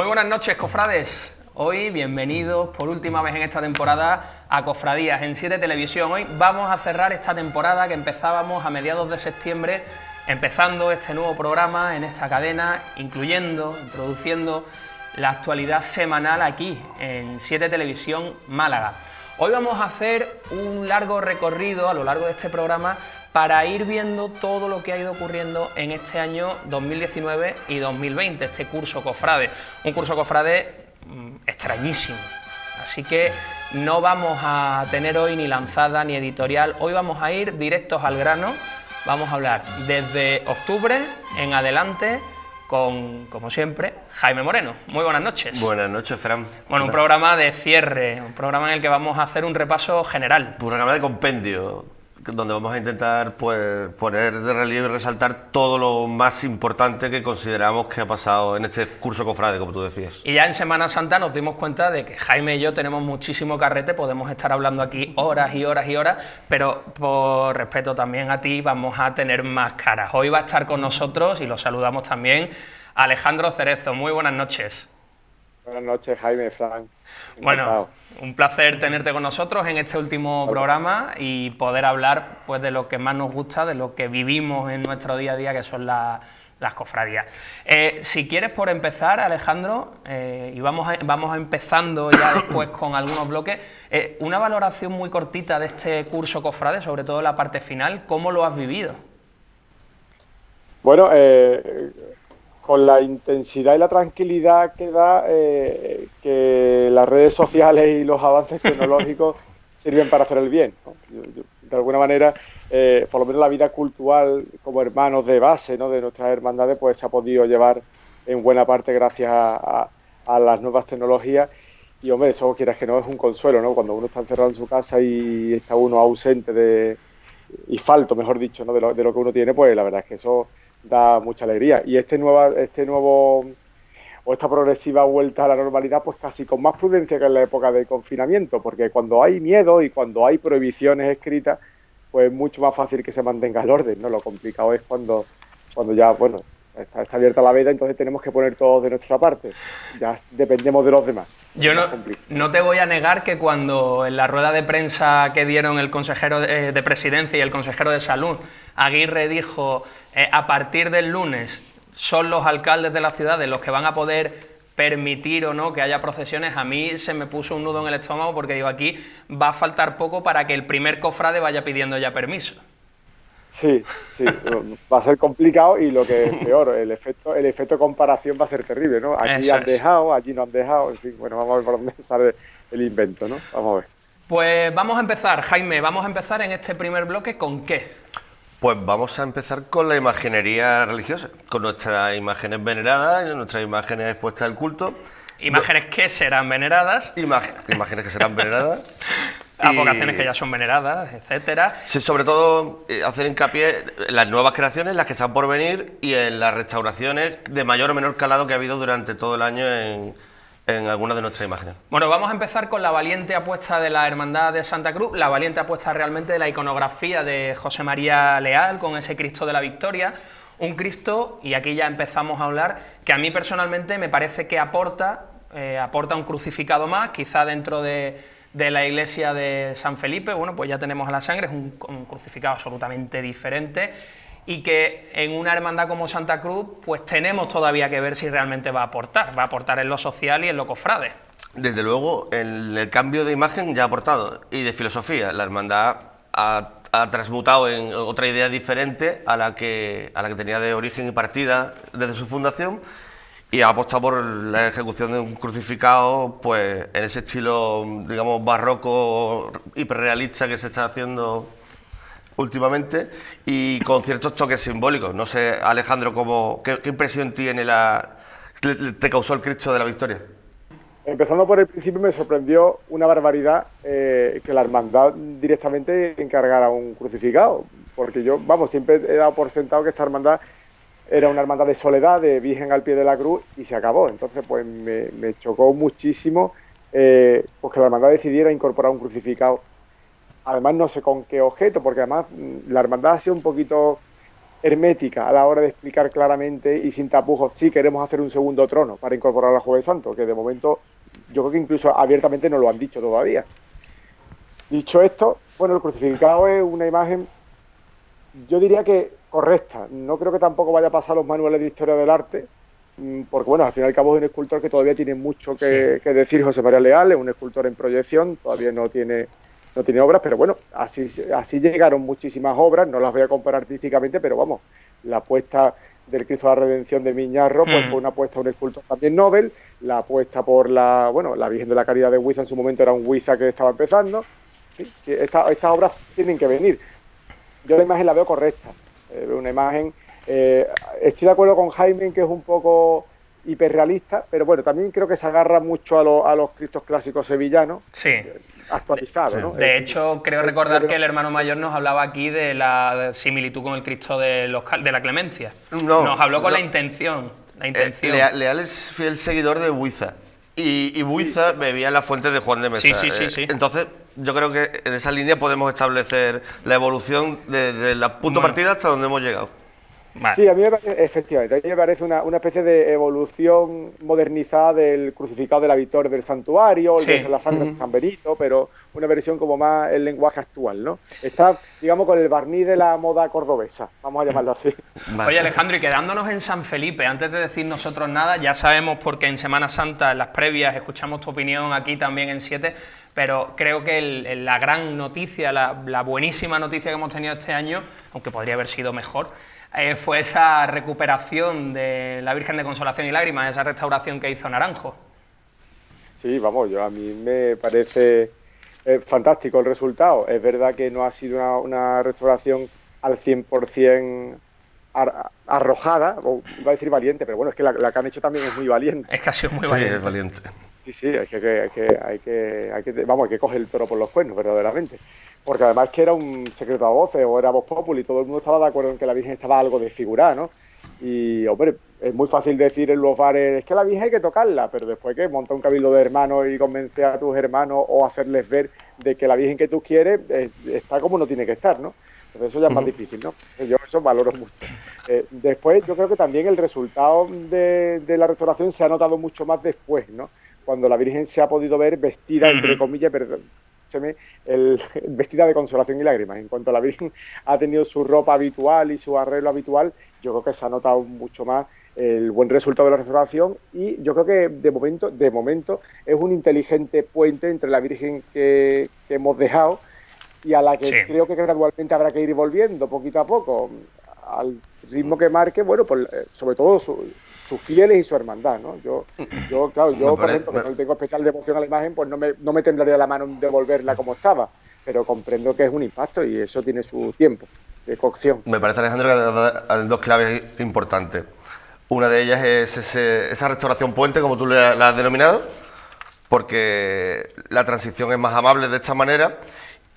Muy buenas noches, cofrades. Hoy, bienvenidos por última vez en esta temporada a Cofradías en 7 Televisión. Hoy vamos a cerrar esta temporada que empezábamos a mediados de septiembre, empezando este nuevo programa en esta cadena, introduciendo la actualidad semanal aquí en 7 Televisión Málaga. Hoy vamos a hacer un largo recorrido a lo largo de este programa para ir viendo todo lo que ha ido ocurriendo en este año 2019 y 2020, este curso cofrade. Un curso cofrade extrañísimo, así que no vamos a tener hoy ni lanzada ni editorial, hoy vamos a ir directos al grano, vamos a hablar desde octubre en adelante con, como siempre, Jaime Moreno. Muy buenas noches. Buenas noches, Fran. Bueno, un programa de cierre, un programa en el que vamos a hacer un repaso general. Un programa de compendio, donde vamos a intentar pues poner de relieve y resaltar todo lo más importante que consideramos que ha pasado en este curso cofrade, como tú decías. Y ya en Semana Santa nos dimos cuenta de que Jaime y yo tenemos muchísimo carrete, podemos estar hablando aquí horas y horas y horas, pero por respeto también a ti vamos a tener más caras. Hoy va a estar con nosotros, y lo saludamos también, Alejandro Cerezo. Muy buenas noches. Buenas noches, Jaime, Fran. Bueno, un placer tenerte con nosotros en este último programa y poder hablar pues de lo que más nos gusta, de lo que vivimos en nuestro día a día, que son las cofradías. Si quieres, por empezar, Alejandro, y vamos empezando ya después con algunos bloques, una valoración muy cortita de este curso cofrade, sobre todo la parte final. ¿Cómo lo has vivido? Bueno, con la intensidad y la tranquilidad que da que las redes sociales y los avances tecnológicos sirven para hacer el bien, ¿no? De alguna manera, por lo menos la vida cultural como hermanos de base, ¿no?, de nuestras hermandades, pues se ha podido llevar en buena parte gracias a las nuevas tecnologías. Y hombre, eso quieras que no es un consuelo, ¿no? Cuando uno está encerrado en su casa y está uno ausente y falto, mejor dicho, ¿no?, de lo que uno tiene, pues la verdad es que eso da mucha alegría. Y esta progresiva vuelta a la normalidad, pues casi con más prudencia que en la época de confinamiento, porque cuando hay miedo y cuando hay prohibiciones escritas, pues es mucho más fácil que se mantenga el orden, ¿no? Lo complicado es cuando ya, bueno, está abierta la veda, entonces tenemos que poner todo de nuestra parte. Ya dependemos de los demás. Yo no te voy a negar que cuando en la rueda de prensa que dieron el consejero de Presidencia y el consejero de Salud, Aguirre dijo, a partir del lunes son los alcaldes de las ciudades los que van a poder permitir o no que haya procesiones, a mí se me puso un nudo en el estómago porque digo, aquí va a faltar poco para que el primer cofrade vaya pidiendo ya permiso. Sí, va a ser complicado y lo que es peor, el efecto de comparación va a ser terrible, ¿no? Aquí han dejado, allí no han dejado, en fin, bueno, vamos a ver por dónde sale el invento, ¿no? Vamos a ver. Pues vamos a empezar, Jaime, vamos a empezar en este primer bloque, ¿con qué? Pues vamos a empezar con la imaginería religiosa, con nuestras imágenes veneradas, nuestras imágenes expuestas al culto. ¿Imágenes que serán veneradas? Imágenes que serán veneradas. Advocaciones que ya son veneradas, etcétera. Sí, sobre todo hacer hincapié en las nuevas creaciones, las que están por venir, y en las restauraciones de mayor o menor calado que ha habido durante todo el año en algunas de nuestras imágenes. Bueno, vamos a empezar con la valiente apuesta de la Hermandad de Santa Cruz, la valiente apuesta realmente de la iconografía de José María Leal con ese Cristo de la Victoria, un Cristo, y aquí ya empezamos a hablar, que a mí personalmente me parece que aporta un crucificado más, quizá dentro de la iglesia de San Felipe. Bueno, pues ya tenemos a la sangre, es un crucificado absolutamente diferente, y que en una hermandad como Santa Cruz, pues tenemos todavía que ver si realmente va a aportar en lo social y en lo cofrade. Desde luego, el cambio de imagen ya ha aportado, y de filosofía. La hermandad ha transmutado en otra idea diferente a la que tenía de origen y partida desde su fundación, y ha apostado por la ejecución de un crucificado pues en ese estilo, digamos, barroco, hiperrealista que se está haciendo últimamente, y con ciertos toques simbólicos. No sé, Alejandro, ¿qué impresión te causó el Cristo de la Victoria? Empezando por el principio, me sorprendió una barbaridad que la hermandad directamente encargara un crucificado, porque yo, siempre he dado por sentado que esta hermandad era una hermandad de soledad, de Virgen al pie de la cruz, y se acabó. Entonces, pues me chocó muchísimo pues que la hermandad decidiera incorporar un crucificado. Además, no sé con qué objeto, porque además la hermandad ha sido un poquito hermética a la hora de explicar claramente y sin tapujos si queremos hacer un segundo trono para incorporar al Jueves Santo, que de momento yo creo que incluso abiertamente no lo han dicho todavía. Dicho esto, bueno, el crucificado es una imagen, yo diría que correcta. No creo que tampoco vaya a pasar los manuales de historia del arte, porque bueno, al fin y al cabo es un escultor que todavía tiene mucho que decir. José María Leal es un escultor en proyección, todavía no tiene obras, pero bueno, así llegaron muchísimas obras. No las voy a comparar artísticamente, pero vamos, la apuesta del Cristo de la Redención de Miñarro pues fue una apuesta a un escultor también Nobel, la apuesta por la Virgen de la Caridad de Huiza en su momento era un Huiza que estaba empezando. ¿Sí? Estas obras tienen que venir. Yo la imagen la veo correcta, una imagen, estoy de acuerdo con Jaime en que es un poco hiperrealista, pero bueno, también creo que se agarra mucho a los Cristos clásicos sevillanos, actualizados, ¿no? De hecho, creo recordar que el hermano mayor nos hablaba aquí de la similitud con el Cristo de la Clemencia. Nos habló con la intención. Leal es fiel seguidor de Huiza. Y Huiza bebía la fuente de Juan de Mesa. Sí. Entonces, yo creo que en esa línea podemos establecer la evolución de la punto de partida hasta donde hemos llegado. Vale. Sí, a mí me parece, efectivamente, a mí me parece una especie de evolución modernizada del crucificado de la Victoria del Santuario, el beso en la sangre de San Benito, pero una versión como más el lenguaje actual, ¿no? Está, digamos, con el barniz de la moda cordobesa, vamos a llamarlo así. Oye, Alejandro, y quedándonos en San Felipe, antes de decir nosotros nada, ya sabemos porque en Semana Santa, en las previas, escuchamos tu opinión aquí también en 7, pero creo que la gran noticia, la buenísima noticia que hemos tenido este año, aunque podría haber sido mejor, fue esa recuperación de la Virgen de Consolación y Lágrimas, esa restauración que hizo Naranjo. Sí, vamos, a mí me parece fantástico el resultado. Es verdad que no ha sido una restauración al 100% arrojada, o iba a decir valiente, pero bueno, es que la que han hecho también es muy valiente. Es que ha sido muy valiente. Sí, es valiente. Sí, hay que coger el toro por los cuernos, verdaderamente. Porque además que era un secreto a voces o era voz populi, todo el mundo estaba de acuerdo en que la Virgen estaba algo desfigurada, ¿no? Y, hombre, es muy fácil decir en los bares, es que la Virgen hay que tocarla, pero después que monta un cabildo de hermanos y convence a tus hermanos o hacerles ver de que la Virgen que tú quieres está como no tiene que estar, ¿no? Entonces eso ya es más difícil, ¿no? Yo eso valoro mucho. Después yo creo que también el resultado de la restauración se ha notado mucho más después, ¿no? Cuando la Virgen se ha podido ver vestida, entre comillas, vestida de consolación y lágrimas. En cuanto a la Virgen ha tenido su ropa habitual y su arreglo habitual, yo creo que se ha notado mucho más el buen resultado de la restauración y yo creo que de momento es un inteligente puente entre la Virgen que hemos dejado y a la que creo que gradualmente habrá que ir volviendo poquito a poco al ritmo que marque, bueno, pues sobre todo sus fieles y su hermandad, ¿no? Yo por ejemplo, que no tengo especial devoción a la imagen, pues no me temblaría la mano en devolverla como estaba, pero comprendo que es un impacto y eso tiene su tiempo de cocción. Me parece, Alejandro, que hay dos claves importantes. Una de ellas es esa restauración puente, como tú la has denominado, porque la transición es más amable de esta manera,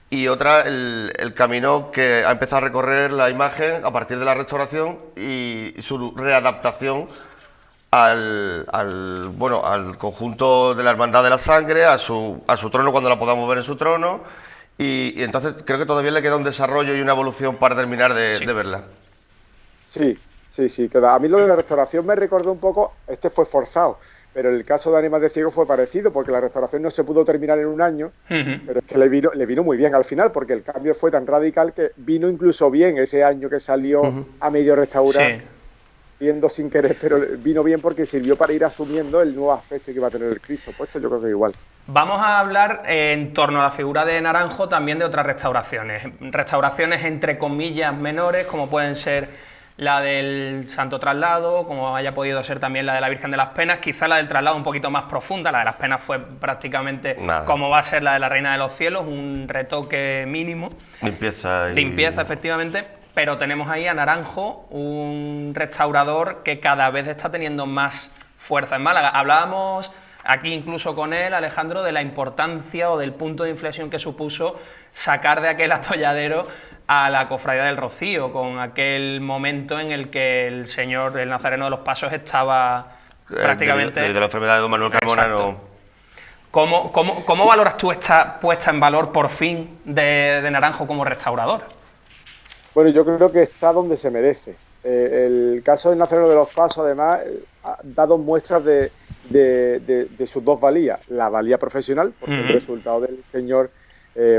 y otra, el camino que ha empezado a recorrer la imagen a partir de la restauración y su readaptación al conjunto de la Hermandad de la Sangre, a su trono cuando la podamos ver en su trono, y entonces creo que todavía le queda un desarrollo y una evolución para terminar de verla. Sí, a mí lo de la restauración me recordó un poco, fue forzado, pero el caso de Ánimas de Ciego fue parecido, porque la restauración no se pudo terminar en un año, pero es que le vino muy bien al final, porque el cambio fue tan radical que vino incluso bien ese año que salió a medio restaurar, viendo sin querer, pero vino bien porque sirvió para ir asumiendo el nuevo aspecto que iba a tener el Cristo puesto. Yo creo que igual. Vamos a hablar en torno a la figura de Naranjo también de otras restauraciones entre comillas menores, como pueden ser la del Santo Traslado, como haya podido ser también la de la Virgen de las Penas, quizá la del Traslado un poquito más profunda, la de las Penas fue prácticamente como va a ser la de la Reina de los Cielos, un retoque mínimo. Limpieza, efectivamente, pero tenemos ahí a Naranjo, un restaurador que cada vez está teniendo más fuerza en Málaga. Hablábamos aquí incluso con él, Alejandro, de la importancia o del punto de inflexión que supuso sacar de aquel atolladero a la Cofradía del Rocío, con aquel momento en el que el señor, el Nazareno de los Pasos, estaba prácticamente... De la enfermedad de don Manuel Carmona, no... ¿Cómo valoras tú esta puesta en valor, por fin, de Naranjo como restaurador? Bueno, yo creo que está donde se merece. El caso del Nazareno de los Pasos, además, ha dado muestras de sus dos valías. La valía profesional, porque el resultado del señor,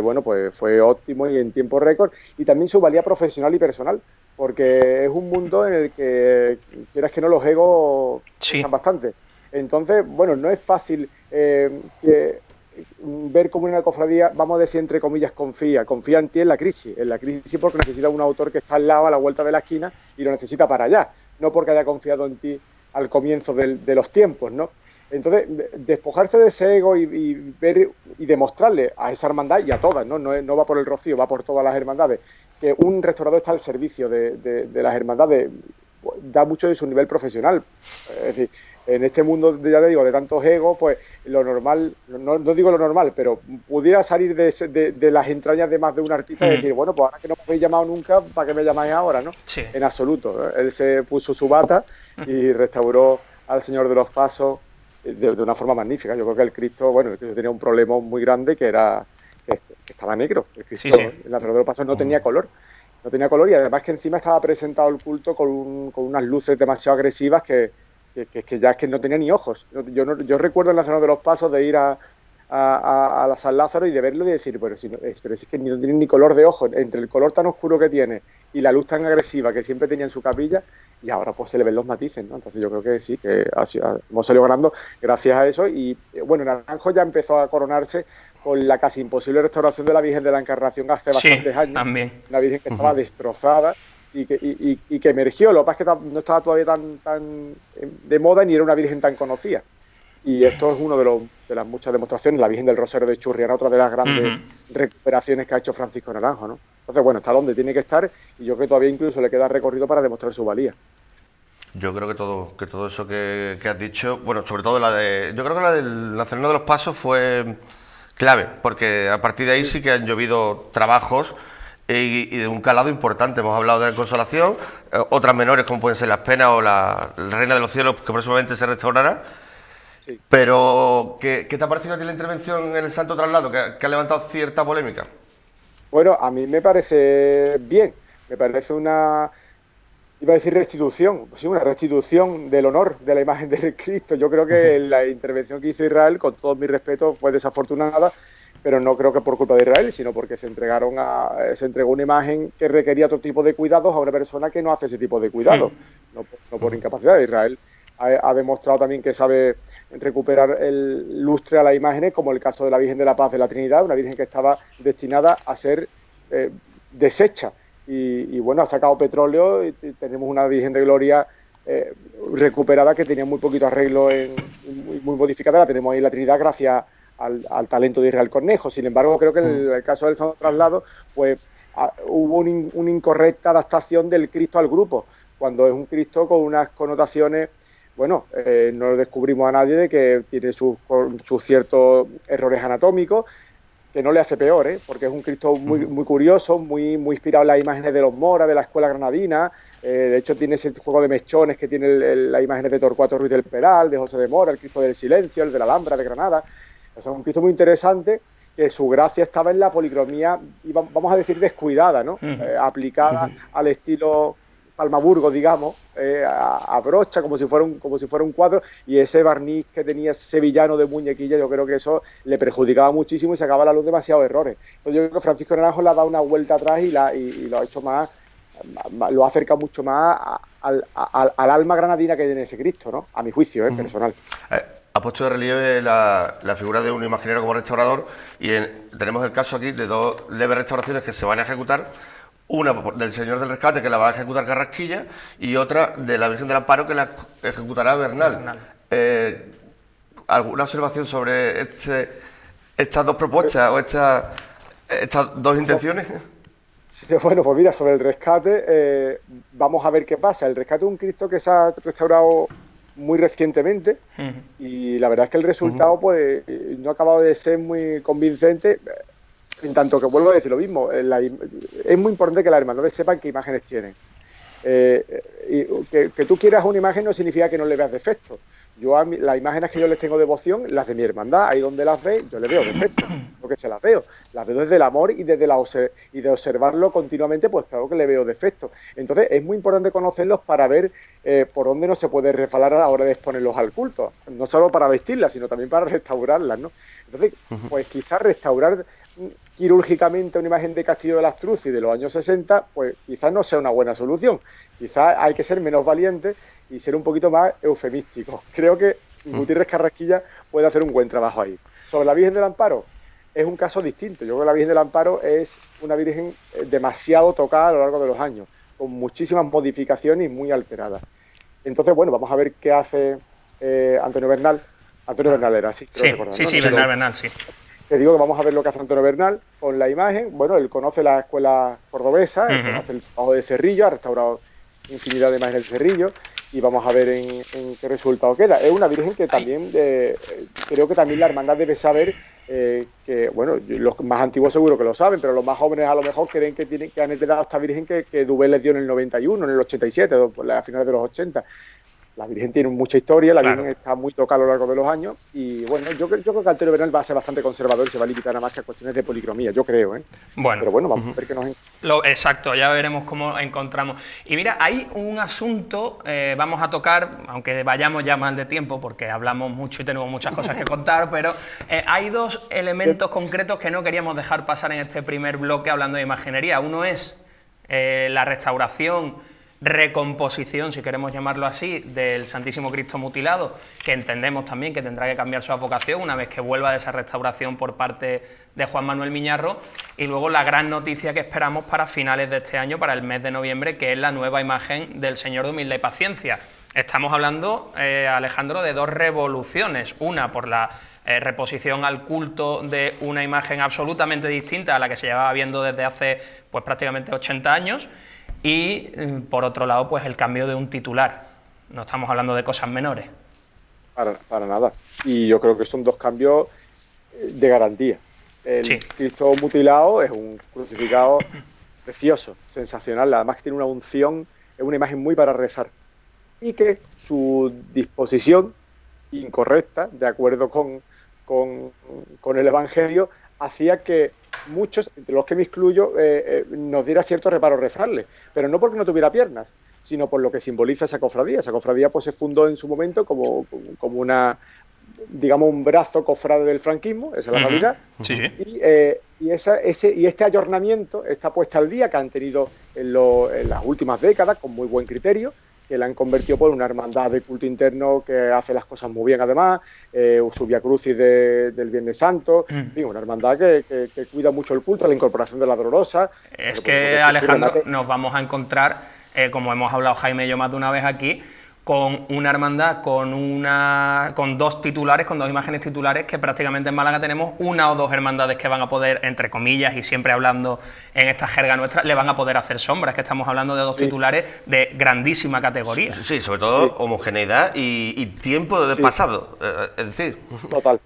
bueno, pues fue óptimo y en tiempo récord, y también su valía profesional y personal, porque es un mundo en el que, quieras que no, los egos pesan bastante. Entonces, bueno, no es fácil ver cómo una cofradía, vamos a decir entre comillas, confía en ti en la crisis porque necesita un autor que está al lado, a la vuelta de la esquina, y lo necesita para allá, no porque haya confiado en ti al comienzo de los tiempos, ¿no? Entonces, despojarse de ese ego y ver y demostrarle a esa hermandad y a todas, ¿no? No va por el Rocío, va por todas las hermandades, que un restaurador está al servicio de las hermandades, da mucho de su nivel profesional. Es decir, en este mundo, ya te digo, de tantos egos, pues lo normal, no digo lo normal, pero pudiera salir de las entrañas de más de un artista y decir, bueno, pues ahora que no me habéis llamado nunca, ¿para qué me llamáis ahora, no? Sí. En absoluto. Él se puso su bata y restauró al Señor de los Pasos de una forma magnífica. Yo creo que el Cristo tenía un problema muy grande, que era que estaba negro. El Cristo, el Nazareno de los Pasos, no tenía color. No tenía color, y además que encima estaba presentado el culto con unas luces demasiado agresivas que ya es que no tenía ni ojos. Yo recuerdo el Nazareno de los Pasos de ir a la San Lázaro y de verlo y decir, pero si es que no tiene ni color de ojos, entre el color tan oscuro que tiene y la luz tan agresiva que siempre tenía en su capilla, y ahora pues se le ven los matices, ¿no? Entonces yo creo que sí, que hemos salido ganando gracias a eso. Y bueno, Naranjo ya empezó a coronarse con la casi imposible restauración de la Virgen de la Encarnación hace bastantes años. También. Una Virgen que estaba destrozada y que emergió. Lo que pasa es que no estaba todavía tan de moda, ni era una Virgen tan conocida. Y esto es uno de las muchas demostraciones. La Virgen del Rosario de Churriana, otra de las grandes recuperaciones que ha hecho Francisco Naranjo, ¿no? Entonces, bueno, está donde tiene que estar, y yo creo que todavía incluso le queda recorrido para demostrar su valía. Yo creo que todo eso que has dicho, bueno, sobre todo yo creo que la del Nazareno de los Pasos fue clave, porque a partir de ahí sí que han llovido trabajos y de un calado importante. Hemos hablado de la Consolación, otras menores como pueden ser Las Penas o la Reina de los Cielos, que próximamente se restaurará. Sí. Pero, ¿qué te ha parecido a ti la intervención en el Santo Traslado, que ha levantado cierta polémica? Bueno, a mí me parece bien, me parece iba a decir restitución, sí, una restitución del honor de la imagen del Cristo. Yo creo que la intervención que hizo Israel, con todo mi respeto, fue desafortunada, pero no creo que por culpa de Israel, sino porque se entregó una imagen que requería otro tipo de cuidados a una persona que no hace ese tipo de cuidados, no por incapacidad. Israel ha demostrado también que sabe recuperar el lustre a las imágenes, como el caso de la Virgen de la Paz de la Trinidad, una Virgen que estaba destinada a ser deshecha. Y bueno, ha sacado petróleo y tenemos una Virgen de Gloria recuperada, que tenía muy poquito arreglo, muy modificada. La tenemos ahí en la Trinidad gracias al talento de Israel Cornejo. Sin embargo, creo que en el caso del Santo Traslado, pues hubo una incorrecta adaptación del Cristo al grupo, cuando es un Cristo con unas connotaciones, bueno, no lo descubrimos a nadie, de que tiene sus ciertos errores anatómicos, que no le hace peor, porque es un Cristo muy curioso, muy inspirado en las imágenes de los Moras, de la escuela granadina. De hecho, tiene ese juego de mechones que tiene las imágenes de Torcuato Ruiz del Peral, de José de Mora, el Cristo del Silencio, el de la Alhambra de Granada. O sea, un Cristo muy interesante, que su gracia estaba en la policromía, y vamos a decir descuidada, ¿no? Aplicada al estilo Palmaburgo, digamos, a brocha, como si fuera un cuadro, y ese barniz que tenía sevillano de muñequilla, yo creo que eso le perjudicaba muchísimo y sacaba a la luz demasiados errores. Entonces yo creo que Francisco Naranjo le ha dado una vuelta atrás y lo ha hecho más, lo acerca mucho más al alma granadina que tiene ese Cristo, ¿no? A mi juicio, personal. Ha puesto de relieve la figura de un imaginero como restaurador, y tenemos el caso aquí de dos leves restauraciones que se van a ejecutar. Una del Señor del Rescate, que la va a ejecutar Carrasquilla, y otra de la Virgen del Amparo, que la ejecutará Bernal. ¿Alguna observación sobre estas dos propuestas o estas dos intenciones? Sí, bueno, pues mira, sobre el Rescate, vamos a ver qué pasa. El Rescate es un Cristo que se ha restaurado muy recientemente, y la verdad es que el resultado pues no ha acabado de ser muy convincente. En tanto que, vuelvo a decir lo mismo, es muy importante que las hermandades sepan qué imágenes tienen. Y que tú quieras una imagen no significa que no le veas defectos, Las imágenes que yo les tengo devoción, las de mi hermandad, ahí donde las ve, yo le veo defectos, porque se las veo desde el amor y desde y de observarlo continuamente, pues claro que le veo defectos. Entonces es muy importante conocerlos para ver por dónde no se puede resbalar a la hora de exponerlos al culto, no solo para vestirlas, sino también para restaurarlas, ¿no? Entonces, pues quizás restaurar quirúrgicamente una imagen de Castillo de las Truzzi de los años 60, pues quizás no sea una buena solución. Quizás hay que ser menos valiente y ser un poquito más eufemístico. Creo que Gutiérrez Carrasquilla puede hacer un buen trabajo ahí. Sobre la Virgen del Amparo, es un caso distinto. Yo creo que la Virgen del Amparo es una virgen demasiado tocada a lo largo de los años, con muchísimas modificaciones y muy alterada. Entonces, bueno, vamos a ver qué hace Antonio Bernal. Antonio Bernal era así. Sí, recordar, sí, ¿no? sí, Bernal, sí. Te digo que vamos a ver lo que hace Antonio Bernal con la imagen. Bueno, él conoce la escuela cordobesa, él conoce el trabajo de Cerrillo, ha restaurado infinidad de imágenes de Cerrillo y vamos a ver en qué resultado queda. Es una virgen que también, creo que también la hermandad debe saber que, bueno, los más antiguos seguro que lo saben, pero los más jóvenes a lo mejor creen que han heredado esta virgen que Dubé les dio en el 91, en el 87, a finales de los 80. La Virgen tiene mucha historia, la Virgen está muy tocada a lo largo de los años y bueno, yo creo que Antonio Bernal va a ser bastante conservador y se va a limitar nada más que a cuestiones de policromía, yo creo, ¿eh? Bueno, pero bueno, vamos a ver qué nos exacto, ya veremos cómo encontramos. Y mira, hay un asunto, vamos a tocar, aunque vayamos ya mal de tiempo, porque hablamos mucho y tenemos muchas cosas que contar, pero hay dos elementos concretos que no queríamos dejar pasar en este primer bloque hablando de imaginería. Uno es la restauración, recomposición, si queremos llamarlo así, del Santísimo Cristo mutilado, que entendemos también que tendrá que cambiar su advocación una vez que vuelva de esa restauración por parte de Juan Manuel Miñarro, y luego la gran noticia que esperamos para finales de este año, para el mes de noviembre, que es la nueva imagen del Señor de Humildad y Paciencia. Estamos hablando, Alejandro, de dos revoluciones, una por la reposición al culto de una imagen absolutamente distinta a la que se llevaba viendo desde hace pues prácticamente 80 años, y por otro lado, pues el cambio de un titular. No estamos hablando de cosas menores. Para nada. Y yo creo que son dos cambios de garantía. El Cristo mutilado es un crucificado precioso, sensacional. Además que tiene una unción, es una imagen muy para rezar. Y que su disposición incorrecta, de acuerdo con el Evangelio, hacía que muchos, entre los que me incluyo, nos diera cierto reparo rezarle, pero no porque no tuviera piernas, sino por lo que simboliza esa cofradía. Esa cofradía pues se fundó en su momento como una, digamos, un brazo cofrade del franquismo, esa es la realidad. Sí, sí. Y este ayornamiento, esta puesta al día que han tenido en las últimas décadas, con muy buen criterio, que la han convertido por una hermandad de culto interno que hace las cosas muy bien además, su Via Crucis del Viernes Santo, una hermandad que cuida mucho el culto, la incorporación de la Dolorosa. Es que, Alejandro, nos vamos a encontrar, como hemos hablado Jaime y yo más de una vez aquí, con una hermandad, con dos titulares, con dos imágenes titulares, que prácticamente en Málaga tenemos una o dos hermandades que van a poder, entre comillas, y siempre hablando en esta jerga nuestra, le van a poder hacer sombras, que estamos hablando de dos titulares de grandísima categoría. Sí, sobre todo homogeneidad y tiempo de pasado, es decir. Total.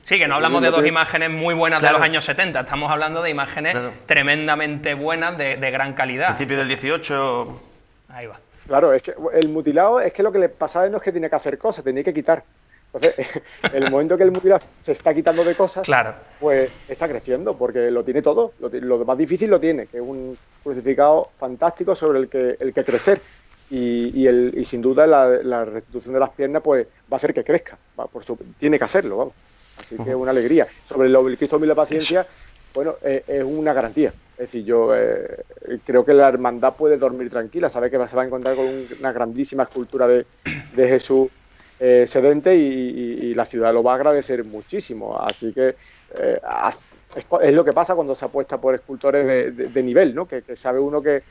Sí, que no hablamos de dos imágenes muy buenas de los años 70, estamos hablando de imágenes tremendamente buenas, de gran calidad. Principio del 18... Ahí va. Claro, es que el mutilado, es que lo que le pasaba no es que tenía que hacer cosas, tenía que quitar. Entonces, en el momento que el mutilado se está quitando de cosas, pues está creciendo, porque lo tiene todo, lo más difícil lo tiene, que es un crucificado fantástico sobre el que crecer. Y sin duda la restitución de las piernas pues va a hacer que crezca, tiene que hacerlo, vamos. Así que es una alegría. Sobre el Cristo de la Paciencia, bueno, es una garantía. Es decir, yo creo que la hermandad puede dormir tranquila, sabe que se va a encontrar con una grandísima escultura de Jesús sedente y la ciudad lo va a agradecer muchísimo. Así que es lo que pasa cuando se apuesta por escultores de nivel, ¿no? Que sabe uno que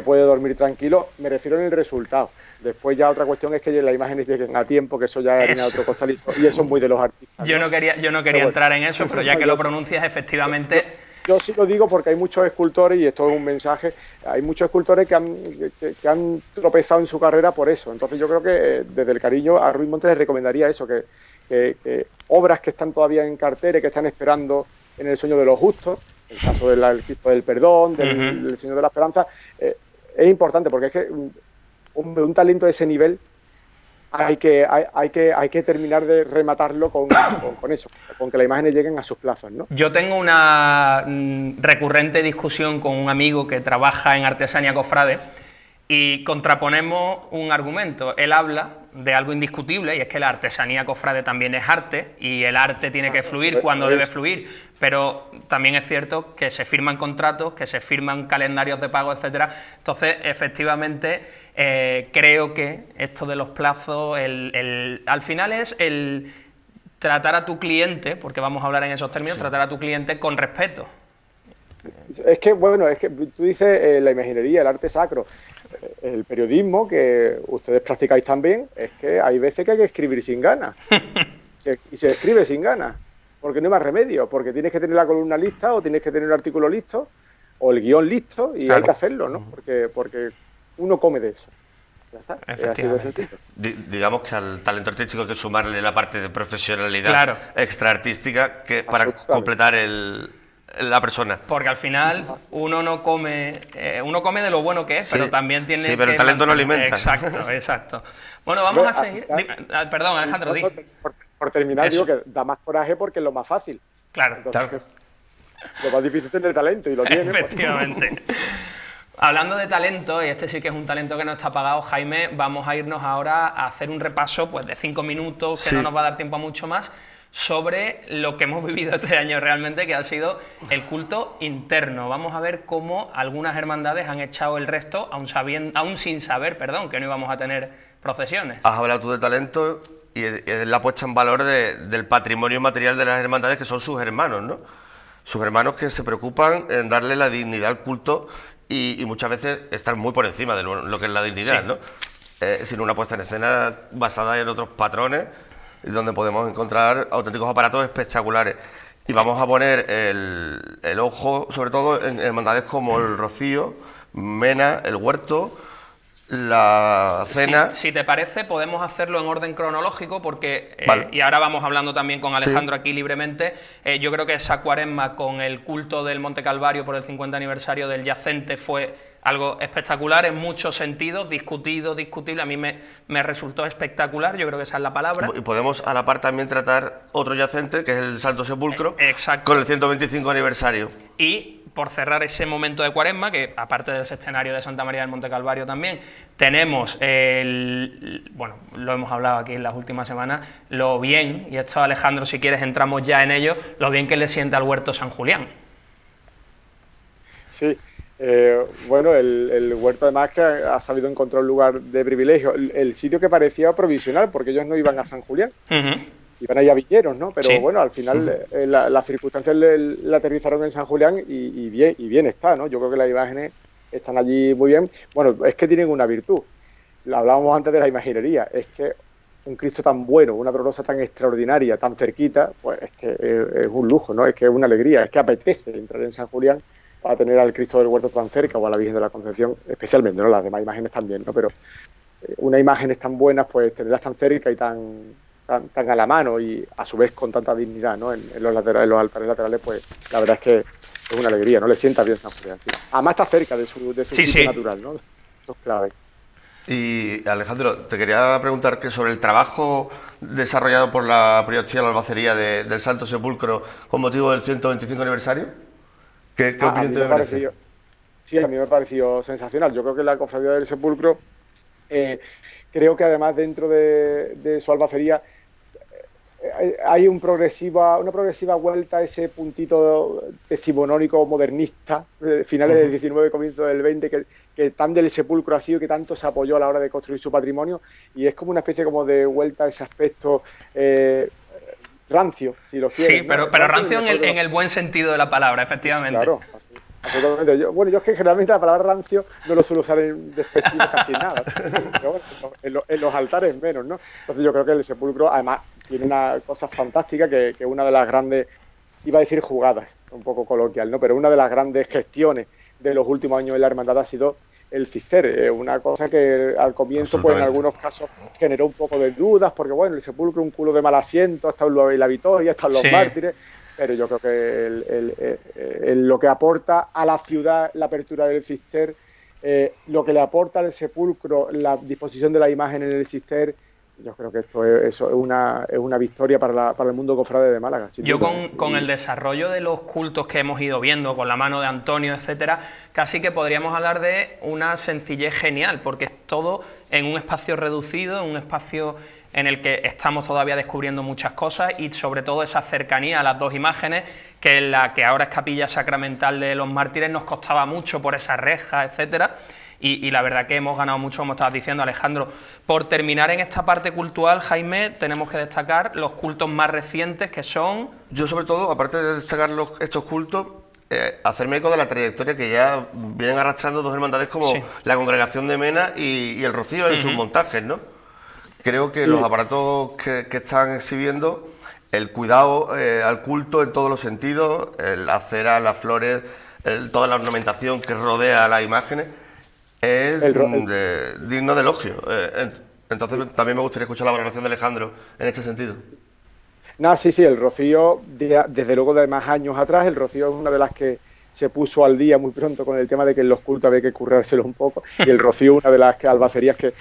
puede dormir tranquilo. Me refiero en el resultado. Después ya otra cuestión es que las imágenes lleguen a tiempo, que eso ya es otro costalito, y eso es muy de los artistas. Yo no quería entrar en eso, pero ya que lo pronuncias, efectivamente... Yo sí lo digo porque hay muchos escultores, y esto es un mensaje, hay muchos escultores que han tropezado en su carrera por eso. Entonces yo creo que desde el cariño a Ruiz Montes les recomendaría eso, que obras que están todavía en cartera y que están esperando en el sueño de los justos, el caso del Cristo del Perdón, del Señor de la Esperanza, es importante porque es que un talento de ese nivel hay que terminar de rematarlo con eso, con que las imágenes lleguen a sus plazos, ¿no? Yo tengo una recurrente discusión con un amigo que trabaja en artesanía cofrade y contraponemos un argumento. Él habla de algo indiscutible y es que la artesanía cofrade también es arte y el arte tiene que fluir cuando debe fluir, pero también es cierto que se firman contratos, que se firman calendarios de pago, etcétera. Entonces, efectivamente, creo que esto de los plazos, al final es el tratar a tu cliente, porque vamos a hablar en esos términos, tratar a tu cliente con respeto. Es que, bueno, es que tú dices la imaginería, el arte sacro, el periodismo, que ustedes practicáis también, es que hay veces que hay que escribir sin ganas. Y se escribe sin ganas, porque no hay más remedio, porque tienes que tener la columna lista, o tienes que tener el artículo listo, o el guión listo, y hay que hacerlo, ¿no? Porque uno come de eso. Ya está. Efectivamente. Digamos que al talento artístico hay que sumarle la parte de profesionalidad extraartística para completar la persona. Porque al final uno no come, uno come de lo bueno que es, pero también tiene que... Sí, pero el talento no alimenta. Exacto. Bueno, vamos a seguir. Perdón, Alejandro, di. Por terminar, digo que da más coraje porque es lo más fácil. Claro. Entonces, lo más difícil es tener talento y lo tiene. Efectivamente. Hablando de talento, y este sí que es un talento que no está pagado, Jaime, vamos a irnos ahora a hacer un repaso pues, de 5 minutos, que no nos va a dar tiempo a mucho más, sobre lo que hemos vivido este año realmente, que ha sido el culto interno. Vamos a ver cómo algunas hermandades han echado el resto, aún sin saber, que no íbamos a tener procesiones. Has hablado tú de talento y es la puesta en valor del patrimonio material de las hermandades, que son sus hermanos, ¿no? Sus hermanos que se preocupan en darle la dignidad al culto y muchas veces están muy por encima de lo que es la dignidad, ¿no? Sin una puesta en escena basada en otros patrones, donde podemos encontrar auténticos aparatos espectaculares. Y vamos a poner el ojo, sobre todo, en hermandades como el Rocío, Mena, el Huerto, la Cena. Si te parece, podemos hacerlo en orden cronológico, porque, vale. Y ahora vamos hablando también con Alejandro aquí libremente, yo creo que esa cuaresma con el culto del Monte Calvario por el 50 aniversario del yacente fue algo espectacular en muchos sentidos, discutible, a mí me resultó espectacular, yo creo que esa es la palabra. Y podemos a la par también tratar otro yacente, que es el Santo Sepulcro, exacto, con el 125 aniversario. Y por cerrar ese momento de cuaresma, que aparte del sextenario de Santa María del Monte Calvario también, tenemos bueno, lo hemos hablado aquí en las últimas semanas, lo bien, y esto Alejandro, si quieres entramos ya en ello, lo bien que le siente al Huerto San Julián. Sí, bueno, el Huerto además que ha sabido encontrar un lugar de privilegio, el sitio que parecía provisional, porque ellos no iban a San Julián. Iban ahí a Villeros, ¿no? Pero bueno, al final las circunstancias le aterrizaron en San Julián y bien está, ¿no? Yo creo que las imágenes están allí muy bien. Bueno, es que tienen una virtud. Hablábamos antes de la imaginería. Es que un Cristo tan bueno, una dolorosa tan extraordinaria, tan cerquita, pues es que es un lujo, ¿no? Es que es una alegría, es que apetece entrar en San Julián para tener al Cristo del Huerto tan cerca o a la Virgen de la Concepción, especialmente, ¿no? Las demás imágenes también, ¿no? Pero unas imágenes tan buenas, pues tenerlas tan cerca y tan a la mano y a su vez con tanta dignidad, ¿no? En los altares laterales, pues la verdad es que es una alegría, ¿no? Le sienta bien San Julián, sí. Además está cerca de su sitio natural, ¿no? Eso es clave. Y Alejandro, te quería preguntar que sobre el trabajo desarrollado por la Priostía de la Albacería del Santo Sepulcro con motivo del 125 aniversario. ¿Qué opinión te merece? Sí, a mí me pareció sensacional. Yo creo que la Cofradía del Sepulcro, creo que además dentro de su albacería hay una progresiva vuelta a ese puntito decimonónico modernista, finales del 19, comienzo del 20, que tan del Sepulcro ha sido, que tanto se apoyó a la hora de construir su patrimonio, y es como una especie como de vuelta a ese aspecto rancio, si lo quieres. Sí, pero rancio en el buen sentido de la palabra, efectivamente. Claro, absolutamente. Yo es que generalmente la palabra rancio no lo suelo usar en despectivo casi nada, pero bueno, en los altares menos, ¿no? Entonces yo creo que el Sepulcro además tiene una cosa fantástica, que una de las grandes, iba a decir jugadas, un poco coloquial, ¿no? Pero una de las grandes gestiones de los últimos años en la hermandad ha sido el cister, una cosa que al comienzo pues en algunos casos generó un poco de dudas, porque bueno, el Sepulcro, un culo de mal asiento, está en la Vitoria, están los mártires, pero yo creo que lo que aporta a la ciudad la apertura del cister, lo que le aporta al Sepulcro la disposición de la imagen en el cister, yo creo que eso es una victoria para el mundo cofrade de Málaga. Yo con el desarrollo de los cultos que hemos ido viendo, con la mano de Antonio, etcétera, casi que podríamos hablar de una sencillez genial, porque es todo en un espacio reducido, en un espacio en el que estamos todavía descubriendo muchas cosas y sobre todo esa cercanía a las dos imágenes, que en la que ahora es Capilla Sacramental de los Mártires nos costaba mucho por esa reja, etcétera. Y la verdad que hemos ganado mucho, como estabas diciendo, Alejandro. Por terminar en esta parte cultural, Jaime, tenemos que destacar los cultos más recientes, que son... Yo, sobre todo, aparte de destacar estos cultos, hacerme eco de la trayectoria que ya vienen arrastrando dos hermandades como la Congregación de Mena y el Rocío en sus montajes, ¿no? Creo que los aparatos que están exhibiendo, el cuidado al culto en todos los sentidos, la cera, las flores, toda la ornamentación que rodea las imágenes, es digno de elogio. Entonces también me gustaría escuchar la valoración de Alejandro en este sentido. Sí, el Rocío, desde luego de más años atrás, el Rocío es una de las que se puso al día muy pronto con el tema de que en los cultos había que currárselo un poco, y el Rocío una de las albacerías que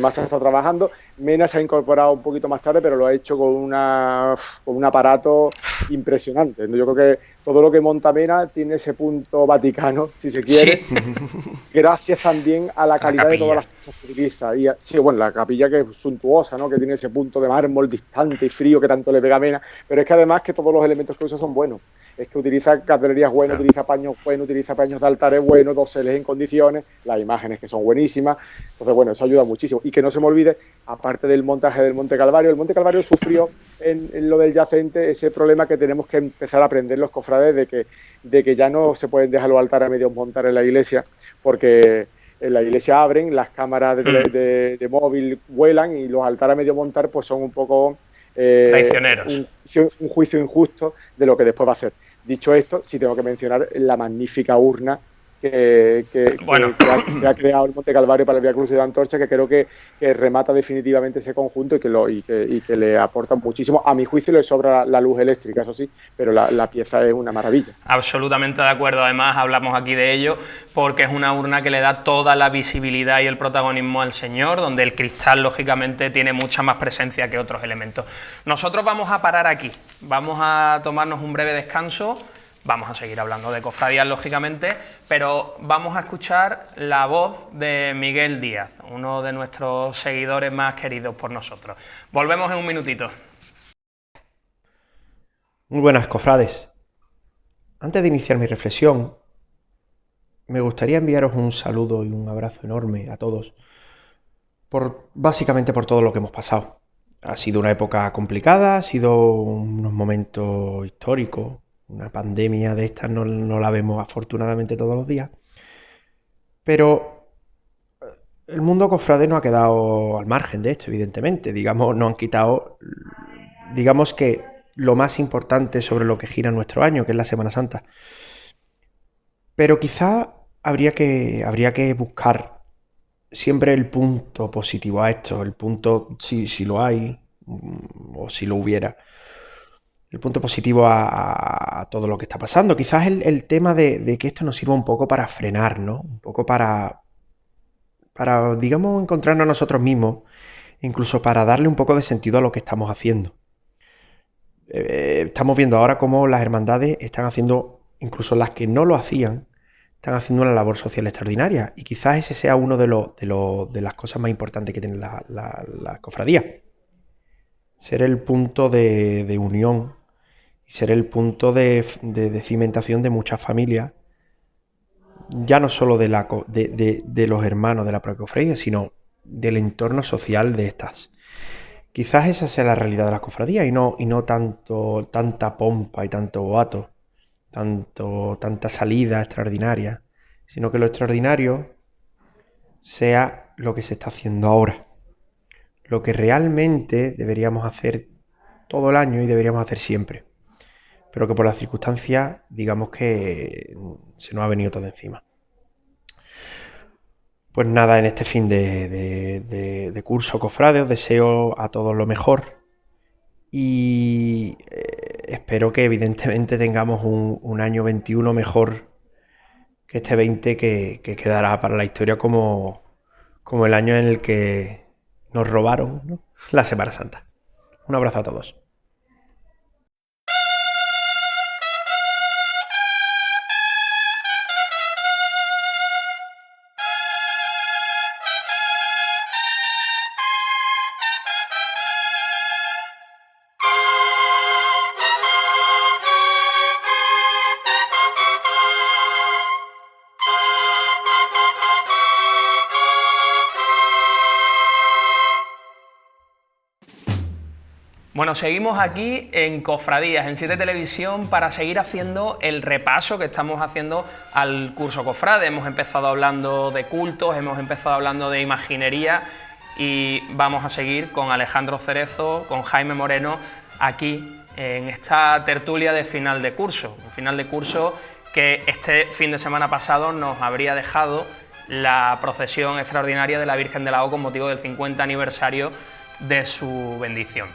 más se está trabajando. Mena se ha incorporado un poquito más tarde, pero lo ha hecho con un aparato impresionante. Yo creo que todo lo que monta Mena tiene ese punto vaticano, si se quiere, gracias también a la calidad de todas las cosas que utiliza. Y, la capilla que es suntuosa, ¿no? Que tiene ese punto de mármol distante y frío que tanto le pega a Mena, pero es que además que todos los elementos que usa son buenos. Es que utiliza cartelerías buenas, utiliza paños buenos, utiliza paños de altares buenos, doseles en condiciones, las imágenes que son buenísimas. Entonces, eso ayuda muchísimo. Y que no se me olvide, aparte del montaje del Monte Calvario, el Monte Calvario sufrió en lo del yacente ese problema que tenemos que empezar a aprender los cofrades de que ya no se pueden dejar los altares a medio montar en la iglesia, porque en la iglesia abren, las cámaras de móvil vuelan y los altares a medio montar pues son un poco... traicioneros. Un juicio injusto de lo que después va a ser. Dicho esto, sí tengo que mencionar la magnífica urna que ha creado el Monte Calvario para el Vía Crucis de Antorcha, que creo que remata definitivamente ese conjunto y que le aporta muchísimo. A mi juicio le sobra la luz eléctrica, eso sí, pero la pieza es una maravilla. Absolutamente de acuerdo, además hablamos aquí de ello porque es una urna que le da toda la visibilidad y el protagonismo al Señor, donde el cristal lógicamente tiene mucha más presencia que otros elementos. Nosotros vamos a parar aquí, vamos a tomarnos un breve descanso. Vamos a seguir hablando de cofradías, lógicamente, pero vamos a escuchar la voz de Miguel Díaz, uno de nuestros seguidores más queridos por nosotros. Volvemos en un minutito. Muy buenas, cofrades. Antes de iniciar mi reflexión, me gustaría enviaros un saludo y un abrazo enorme a todos, básicamente por todo lo que hemos pasado. Ha sido una época complicada, ha sido unos momentos históricos. Una pandemia de estas no la vemos afortunadamente todos los días. Pero el mundo cofrade no ha quedado al margen de esto, evidentemente. No han quitado, que lo más importante sobre lo que gira nuestro año, que es la Semana Santa. Pero quizá habría que buscar siempre el punto positivo a esto, el punto, si lo hay, o si lo hubiera. El punto positivo a todo lo que está pasando. Quizás el tema de que esto nos sirva un poco para frenar, ¿no? Un poco para encontrarnos a nosotros mismos, incluso para darle un poco de sentido a lo que estamos haciendo. Estamos viendo ahora cómo las hermandades están haciendo, incluso las que no lo hacían, están haciendo una labor social extraordinaria. Y quizás ese sea uno de las cosas más importantes que tiene la cofradía. Ser el punto de unión, ser el punto de cimentación de muchas familias, ya no solo de los hermanos de la propia cofradía, sino del entorno social de estas. Quizás esa sea la realidad de las cofradías y no tanta pompa y tanto boato, tanta salida extraordinaria, sino que lo extraordinario sea lo que se está haciendo ahora, lo que realmente deberíamos hacer todo el año y deberíamos hacer siempre, pero que por las circunstancias, que se nos ha venido todo encima. Pues nada, en este fin de curso cofrade os deseo a todos lo mejor y espero que evidentemente tengamos un año 21 mejor que este 20 que quedará para la historia como el año en el que nos robaron, ¿no? la Semana Santa. Un abrazo a todos. Bueno, seguimos aquí en Cofradías, en 7 Televisión, para seguir haciendo el repaso que estamos haciendo al curso Cofrade. Hemos empezado hablando de cultos, hemos empezado hablando de imaginería y vamos a seguir con Alejandro Cerezo, con Jaime Moreno, aquí en esta tertulia de final de curso. Un final de curso que este fin de semana pasado nos habría dejado la procesión extraordinaria de la Virgen de la O con motivo del 50 aniversario de su bendición.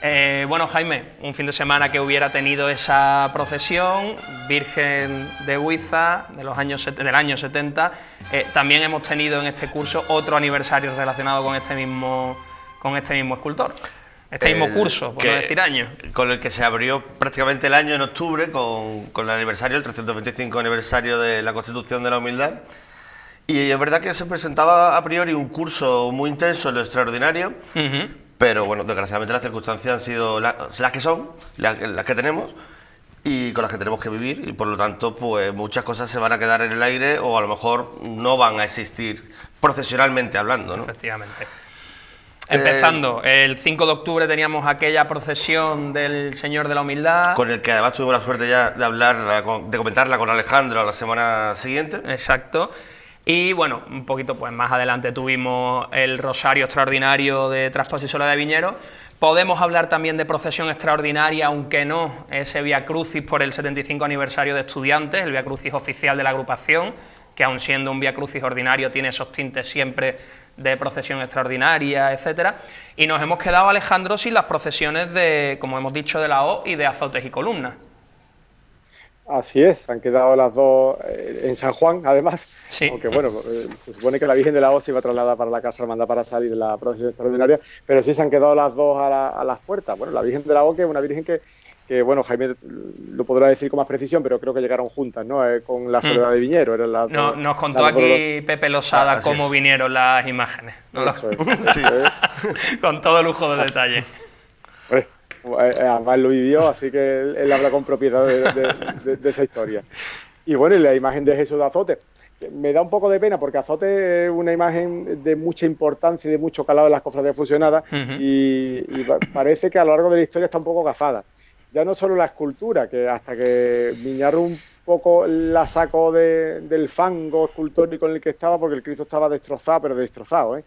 Bueno, Jaime, un fin de semana que hubiera tenido esa procesión, Virgen de Huiza, del año 70, también hemos tenido en este curso otro aniversario relacionado con este mismo escultor, este mismo curso, por no decir año. Con el que se abrió prácticamente el año en octubre, con el aniversario, el 325 aniversario de la Constitución de la Humildad. Y es verdad que se presentaba a priori un curso muy intenso en lo extraordinario, pero bueno, desgraciadamente las circunstancias han sido las que son, las que tenemos y con las que tenemos que vivir, y por lo tanto pues muchas cosas se van a quedar en el aire o a lo mejor no van a existir procesionalmente hablando, ¿no? Efectivamente. Empezando, el 5 de octubre teníamos aquella procesión del Señor de la Humildad. Con el que además tuvimos la suerte ya de de comentarla con Alejandro la semana siguiente. Exacto. Y bueno, un poquito pues más adelante tuvimos el Rosario Extraordinario de Trastos y Sola de Viñeros. Podemos hablar también de procesión extraordinaria, aunque no ese Vía Crucis por el 75 aniversario de Estudiantes, el Vía Crucis oficial de la agrupación, que aun siendo un Vía Crucis ordinario tiene esos tintes siempre de procesión extraordinaria, etcétera. Y nos hemos quedado, Alejandro, sin las procesiones de, como hemos dicho, de la O y de azotes y columnas. Así es, han quedado las dos en San Juan, además, sí. Aunque bueno, se supone que la Virgen de la O se iba trasladada para la Casa Hermandad para salir en la procesión extraordinaria, pero sí se han quedado las dos a las puertas. Bueno, la Virgen de la O, que es una Virgen que bueno, Jaime lo podrá decir con más precisión, pero creo que llegaron juntas, ¿no? Con la Soledad de Viñero. Eran las dos, nos contó aquí Pepe Losada cómo vinieron las imágenes, ¿no? Sí. Con todo lujo de detalle. Además lo vivió, así que él habla con propiedad de esa historia. Y bueno, y la imagen de Jesús de Azote. Me da un poco de pena porque Azote es una imagen de mucha importancia y de mucho calado en las cofradías fusionadas, y parece que a lo largo de la historia está un poco gafada. Ya no solo la escultura, que hasta que Miñarro un poco la sacó del fango escultórico en el que estaba, porque el Cristo estaba destrozado, pero destrozado,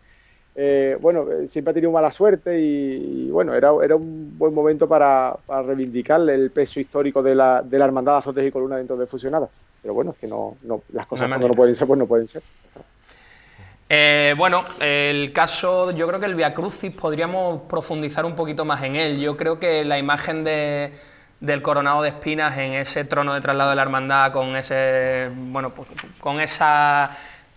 bueno, siempre ha tenido mala suerte y bueno, era un buen momento para reivindicarle el peso histórico de la hermandad de Azotes y Columnas dentro de Fusionada. Pero bueno, es que no las cosas cuando no pueden ser, pues no pueden ser. Bueno, el caso, yo creo que el Vía Crucis podríamos profundizar un poquito más en él. Yo creo que la imagen del coronado de espinas en ese trono de traslado de la hermandad con ese, bueno, pues, con esa...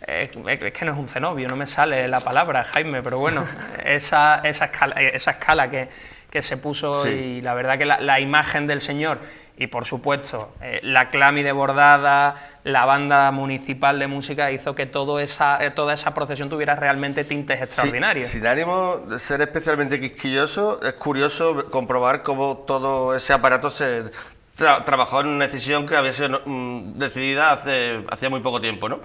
es que no es un cenobio, no me sale la palabra, Jaime, pero bueno, esa escala que se puso, sí. Y la verdad que la imagen del Señor y por supuesto la clámide bordada, la banda municipal de música hizo que toda esa procesión tuviera realmente tintes extraordinarios. Sí, sin ánimo de ser especialmente quisquilloso, es curioso comprobar cómo todo ese aparato se trabajó en una decisión que había sido decidida hacía muy poco tiempo, ¿no?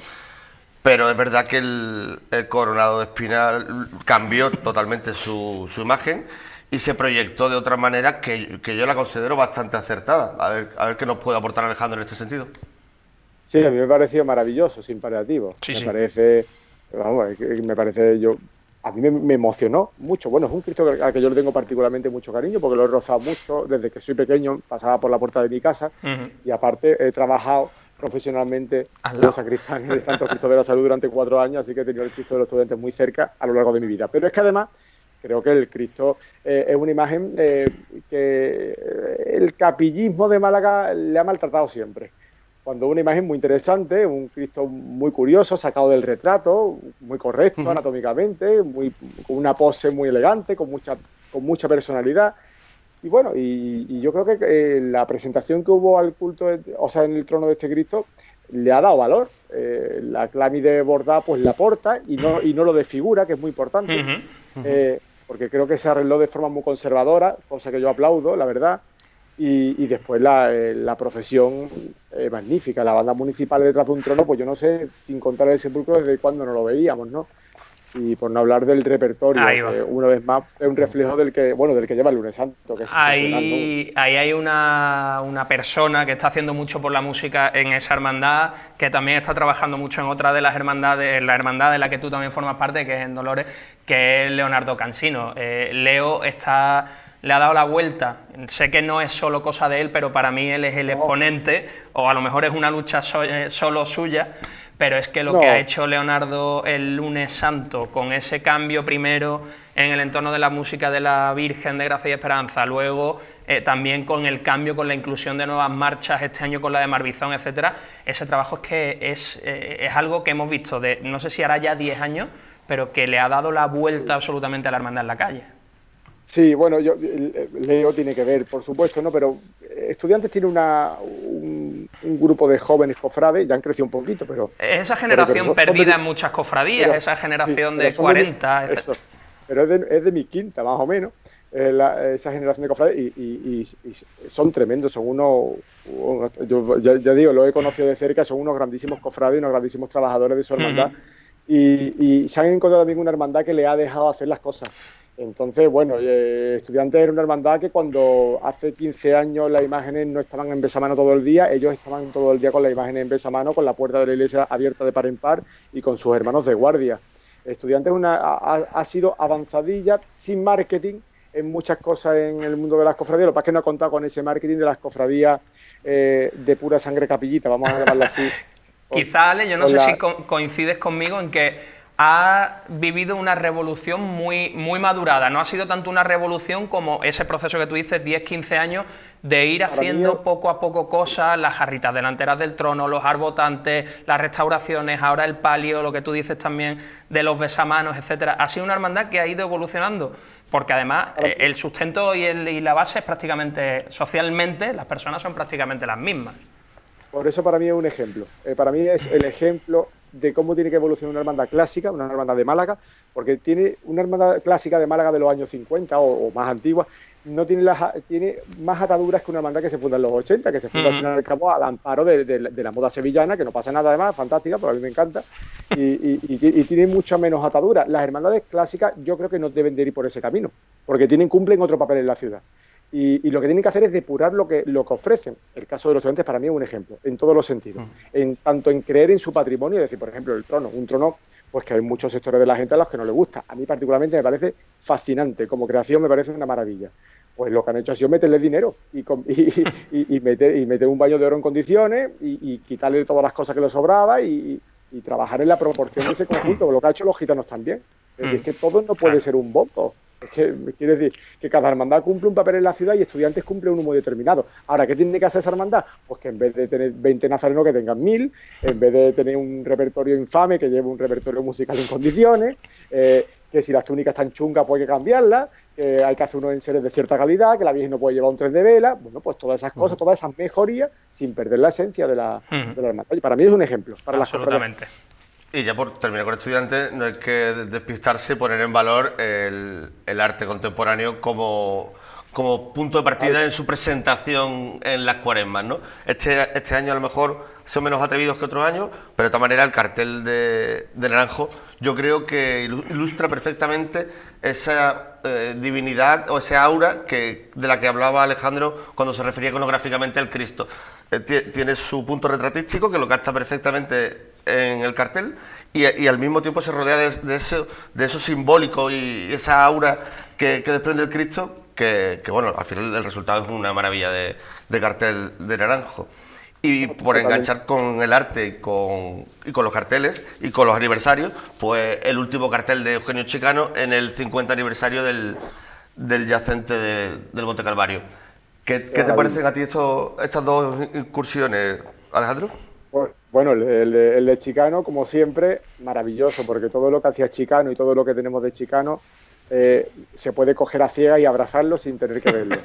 Pero es verdad que el coronado de espinas cambió totalmente su imagen y se proyectó de otra manera que yo la considero bastante acertada. A ver qué nos puede aportar Alejandro en este sentido. Sí, a mí me pareció maravilloso, sin paliativos. Sí, me parece, a mí me emocionó mucho. Bueno, es un Cristo al que yo le tengo particularmente mucho cariño porque lo he rozado mucho desde que soy pequeño, pasaba por la puerta de mi casa y aparte he trabajado profesionalmente como sacristán en el Santo Cristo de la Salud durante 4 años, así que he tenido el Cristo de los Estudiantes muy cerca a lo largo de mi vida. Pero es que además creo que el Cristo es una imagen que el capillismo de Málaga le ha maltratado siempre. cuando una imagen muy interesante, un Cristo muy curioso, sacado del retrato, muy correcto anatómicamente, con una pose muy elegante, con mucha personalidad. Y bueno, y yo creo que la presentación que hubo al culto, o sea, en el trono de este Cristo, le ha dado valor. La clámide bordada pues la aporta y no lo desfigura, que es muy importante, porque creo que se arregló de forma muy conservadora, cosa que yo aplaudo, la verdad. Y después la procesión magnífica, la banda municipal detrás de un trono, pues yo no sé, sin contar el sepulcro, desde cuándo no lo veíamos, ¿no? Y por no hablar del repertorio, que una vez más es un reflejo del que lleva el lunes santo. Que es ahí hay una persona que está haciendo mucho por la música en esa hermandad, que también está trabajando mucho en otra de las hermandades, la hermandad de la que tú también formas parte, que es en Dolores, que es Leonardo Cansino. Leo le ha dado la vuelta. Sé que no es solo cosa de él, pero para mí él es el exponente, o a lo mejor es una lucha solo suya, pero es que lo que ha hecho Leonardo el lunes santo, con ese cambio primero en el entorno de la música de la Virgen de Gracia y Esperanza, luego también con el cambio, con la inclusión de nuevas marchas, este año con la de Marbizón, etcétera, ese trabajo es que es algo que hemos visto de, no sé si hará ya 10 años, pero que le ha dado la vuelta absolutamente a la hermandad en la calle. Sí, bueno, Leo tiene que ver, por supuesto, ¿no? Pero Estudiantes tiene un grupo de jóvenes cofrades, ya han crecido un poquito, pero... Esa generación perdida en muchas cofradías, esa generación de 40... pero es de mi quinta, más o menos, esa generación de cofrades, y son tremendos, son yo ya digo, lo he conocido de cerca, son unos grandísimos cofrades, unos grandísimos trabajadores de su hermandad, y se han encontrado también una hermandad que le ha dejado hacer las cosas. Entonces, bueno, Estudiantes era una hermandad que cuando hace 15 años las imágenes no estaban en besamano todo el día, ellos estaban todo el día con las imágenes en besamano, con la puerta de la iglesia abierta de par en par y con sus hermanos de guardia. Estudiantes ha sido avanzadilla, sin marketing, en muchas cosas en el mundo de las cofradías. Lo que pasa es que no ha contado con ese marketing de las cofradías de pura sangre capillita, vamos a llamarlo así. Quizá, Ale, yo no sé si coincides conmigo en que ha vivido una revolución muy, muy madurada. No ha sido tanto una revolución como ese proceso que tú dices, 10, 15 años, de ir haciendo poco a poco cosas, las jarritas delanteras del trono, los arbotantes, las restauraciones, ahora el palio, lo que tú dices también de los besamanos, etcétera. Ha sido una hermandad que ha ido evolucionando, porque además el sustento y la base es prácticamente, socialmente, las personas son prácticamente las mismas. Por eso para mí es un ejemplo. Para mí es el ejemplo de cómo tiene que evolucionar una hermandad clásica, una hermandad de Málaga, porque tiene una hermandad clásica de Málaga de los años 50 o más antigua, tiene más ataduras que una hermandad que se funda en los 80, que se funda al final del cabo al amparo de la moda sevillana, que no pasa nada además, fantástica, pero a mí me encanta, y tiene mucho menos ataduras. Las hermandades clásicas yo creo que no deben de ir por ese camino, porque cumplen otro papel en la ciudad. Y lo que tienen que hacer es depurar lo que ofrecen. El caso de los Estudiantes para mí es un ejemplo, en todos los sentidos. Tanto en creer en su patrimonio, es decir, por ejemplo, el trono. Un trono, pues que hay muchos sectores de la gente a los que no le gusta. A mí particularmente me parece fascinante, como creación me parece una maravilla. Pues lo que han hecho ha sido meterle dinero y meter un baño de oro en condiciones y quitarle todas las cosas que le sobraba y trabajar en la proporción de ese conjunto, lo que ha hecho los gitanos también. Es decir, que todo no puede ser un bombo. Es que quiere decir que cada hermandad cumple un papel en la ciudad y Estudiantes cumple uno muy determinado. Ahora, ¿qué tiene que hacer esa hermandad? Pues que en vez de tener 20 nazarenos que tengan 1000, en vez de tener un repertorio infame que lleve un repertorio musical en condiciones, que si las túnicas están chungas pues hay que cambiarlas, que hay que hacer unos enseres de cierta calidad, que la Virgen no puede llevar un tren de vela, bueno, pues todas esas cosas, todas esas mejorías sin perder la esencia de la hermandad. Y para mí es un ejemplo. Absolutamente. Y ya por terminar con Estudiantes, no hay que despistarse, poner en valor el arte contemporáneo como punto de partida en su presentación en las cuaresmas, ¿no? Este año a lo mejor son menos atrevidos que otros años, pero de todas maneras el cartel de Naranjo yo creo que ilustra perfectamente esa divinidad o esa aura de la que hablaba Alejandro cuando se refería iconográficamente al Cristo. Tiene su punto retratístico que lo capta perfectamente en el cartel y al mismo tiempo se rodea de eso simbólico y esa aura que desprende el Cristo que bueno, al final el resultado es una maravilla de cartel de Naranjo. Y por enganchar con el arte y con los carteles y con los aniversarios, pues el último cartel de Eugenio Chicano en el 50 aniversario del yacente del Monte Calvario. ¿Qué te parecen a ti estas dos incursiones? Alejandro. Bueno, el de Chicano, como siempre, maravilloso, porque todo lo que hacía Chicano y todo lo que tenemos de Chicano se puede coger a ciegas y abrazarlo sin tener que verlo.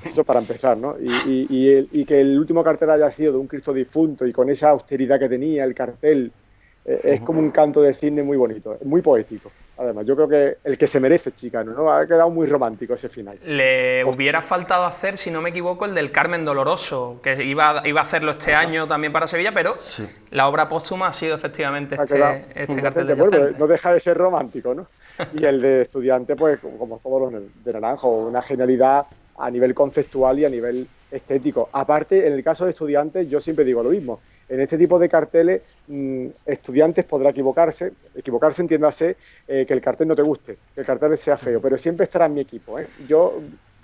Eso para empezar, ¿no? Y que el último cartel haya sido de un Cristo difunto y con esa austeridad que tenía el cartel, es como un canto de cisne muy bonito, muy poético. Además, yo creo que el que se merece Chicano, ¿no? Ha quedado muy romántico ese final. Le hubiera faltado hacer, si no me equivoco, el del Carmen Doloroso, que iba a hacerlo este año también para Sevilla, pero sí, la obra póstuma ha sido efectivamente este cartel de Yacente. No deja de ser romántico, ¿no? Y el de Estudiante, pues, como todos los de Naranjo, una genialidad a nivel conceptual y a nivel estético. Aparte, en el caso de Estudiantes, yo siempre digo lo mismo. En este tipo de carteles, Estudiantes podrá equivocarse entiéndase que el cartel no te guste, que el cartel sea feo, pero siempre estará en mi equipo, ¿eh? Yo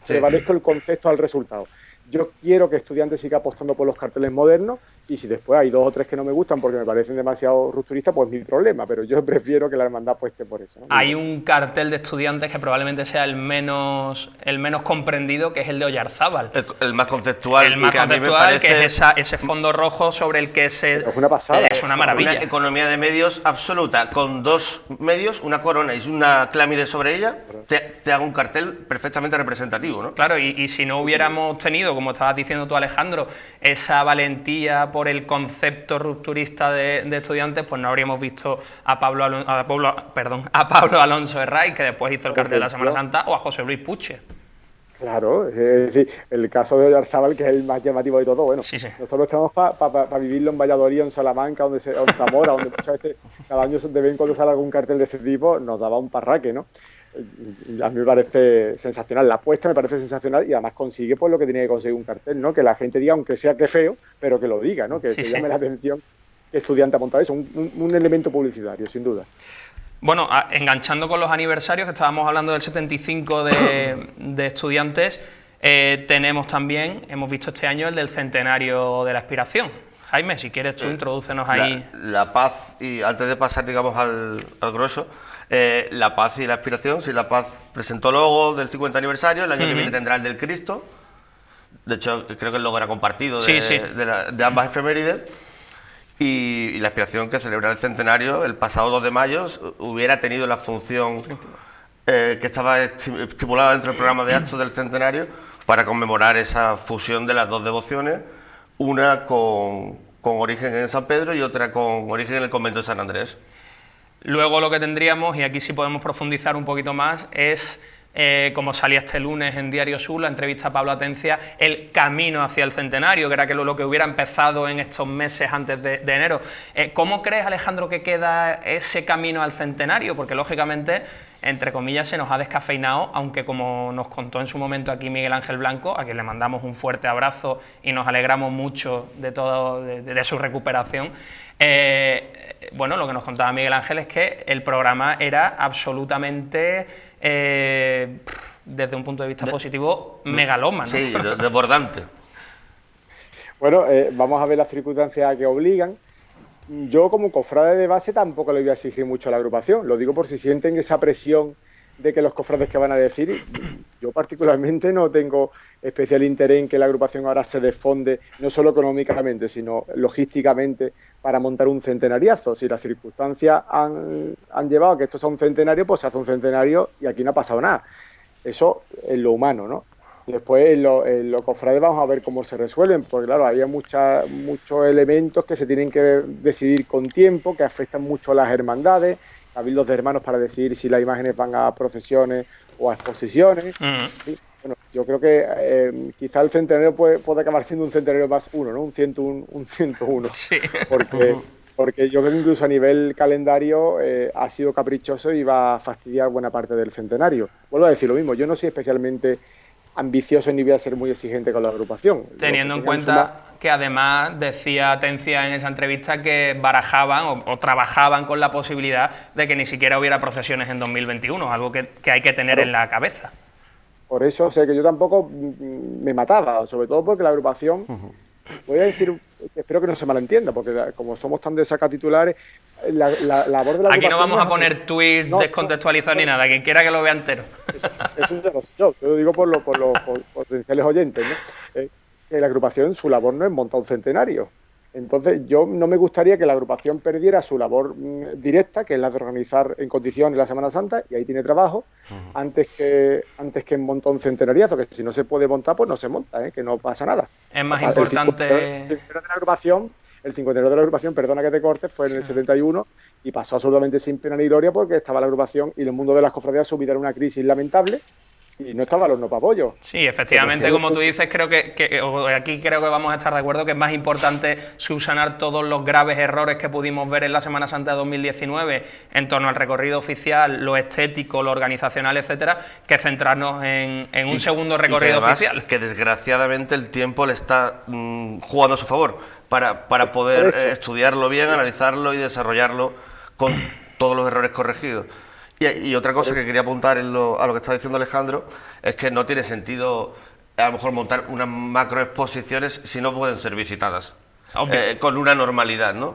prevalezco el concepto al resultado. Yo quiero que Estudiantes siga apostando por los carteles modernos y si después hay 2 o 3 que no me gustan porque me parecen demasiado rupturistas, pues mi problema, pero yo prefiero que la hermandad apueste por eso, ¿no? Hay un cartel de Estudiantes que probablemente sea el menos comprendido, que es el de Oyarzábal. El más conceptual. El más conceptual, que es ese fondo rojo sobre el que se... Es una pasada. Es una maravilla. Una economía de medios absoluta, con 2 medios, una corona y una clámide sobre ella, te haga un cartel perfectamente representativo, ¿no? Claro, y si no hubiéramos tenido, como estabas diciendo tú, Alejandro, esa valentía por el concepto rupturista de Estudiantes, pues no habríamos visto a Pablo Alonso Herray, que después hizo el cartel de la Semana Santa, o a José Luis Puche. Claro, es decir, el caso de Oyarzábal, que es el más llamativo de todo, bueno, sí. Nosotros estamos para vivirlo en Valladolid, en Salamanca, o en Zamora, donde muchas veces cada año de vez en cuando sale algún cartel de ese tipo, nos daba un parraque, ¿no? A mí me parece sensacional, la apuesta me parece sensacional y además consigue pues lo que tenía que conseguir un cartel, ¿no? Que la gente diga, aunque sea que feo, pero que lo diga, ¿no? Que llame la atención que Estudiante ha montado eso, un elemento publicitario, sin duda. Bueno, enganchando con los aniversarios, que estábamos hablando del 75 de Estudiantes, tenemos también, hemos visto este año el del centenario de la Aspiración. Jaime, si quieres tú, introdúcenos ahí. La Paz, y antes de pasar, digamos, al grueso, La Paz y la Aspiración. Si La Paz presentó logo del 50 aniversario, el año que viene tendrá el del Cristo. De hecho, creo que el logo era compartido de ambas efemérides. Y la Aspiración, que celebra el centenario el pasado 2 de mayo, hubiera tenido la función que estaba estipulada dentro del programa de actos del centenario para conmemorar esa fusión de las 2 devociones, una con origen en San Pedro y otra con origen en el convento de San Andrés. Luego lo que tendríamos, y aquí sí podemos profundizar un poquito más, es, como salía este lunes en Diario Sur, la entrevista a Pablo Atencia, el camino hacia el centenario, que era lo que hubiera empezado en estos meses antes de enero. ¿Cómo crees, Alejandro, que queda ese camino al centenario? Porque, lógicamente, entre comillas, se nos ha descafeinado, aunque como nos contó en su momento aquí Miguel Ángel Blanco, a quien le mandamos un fuerte abrazo y nos alegramos mucho de su recuperación. Bueno, lo que nos contaba Miguel Ángel es que el programa era absolutamente, desde un punto de vista positivo, megalómano. Sí, desbordante. Bueno, vamos a ver las circunstancias que obligan. Yo, como cofrade de base, tampoco le voy a exigir mucho a la agrupación. Lo digo por si sienten esa presión de que los cofrades que van a decir. Yo particularmente no tengo especial interés en que la agrupación ahora se desfonde, no solo económicamente, sino logísticamente, para montar un centenariazo. Si las circunstancias han llevado a que esto sea un centenario, pues se hace un centenario y aquí no ha pasado nada. Eso es lo humano, ¿no? Después en los cofrades vamos a ver cómo se resuelven, porque claro, había muchos elementos que se tienen que decidir con tiempo, que afectan mucho a las hermandades, cabildos de hermanos para decidir si las imágenes van a procesiones o a exposiciones. Sí, bueno, yo creo que quizá el centenario puede acabar siendo un centenario más uno, ¿no? Un 101. Sí. Porque yo creo que incluso a nivel calendario ha sido caprichoso y va a fastidiar buena parte del centenario. Vuelvo a decir lo mismo, yo no soy especialmente ambicioso ni voy a ser muy exigente con la agrupación. Teniendo en cuenta que además decía Atencia en esa entrevista que barajaban o trabajaban con la posibilidad de que ni siquiera hubiera procesiones en 2021, algo que hay que tener en la cabeza. Por eso, o sea, que yo tampoco me mataba, sobre todo porque la agrupación, voy a decir, espero que no se malentienda, porque como somos tan de saca titulares, la labor de la aquí no vamos a poner tweets descontextualizados ni nada, quien quiera que lo vea entero. Eso ya lo sé yo lo digo por los potenciales oyentes, ¿no? Que la agrupación, su labor no es montar un centenario, Entonces, yo no me gustaría que la agrupación perdiera su labor directa, que es la de organizar en condiciones la Semana Santa, y ahí tiene trabajo, antes que montar un centenariazo, que si no se puede montar, pues no se monta, que no pasa nada. Es más importante... El cincuentenario de la agrupación, perdona que te cortes, fue en el 71 y pasó absolutamente sin pena ni gloria porque estaba la agrupación y el mundo de las cofradías sumido en una crisis lamentable y no estaba el horno para pollo. Sí, efectivamente, como tú dices, creo que aquí creo que vamos a estar de acuerdo que es más importante subsanar todos los graves errores que pudimos ver en la Semana Santa de 2019 en torno al recorrido oficial, lo estético, lo organizacional, etcétera, que centrarnos en un segundo recorrido oficial. Que desgraciadamente el tiempo le está jugando a su favor para poder estudiarlo bien, analizarlo y desarrollarlo con todos los errores corregidos. Y otra cosa que quería apuntar a lo que está diciendo Alejandro es que no tiene sentido a lo mejor montar unas macroexposiciones si no pueden ser visitadas con una normalidad, ¿no?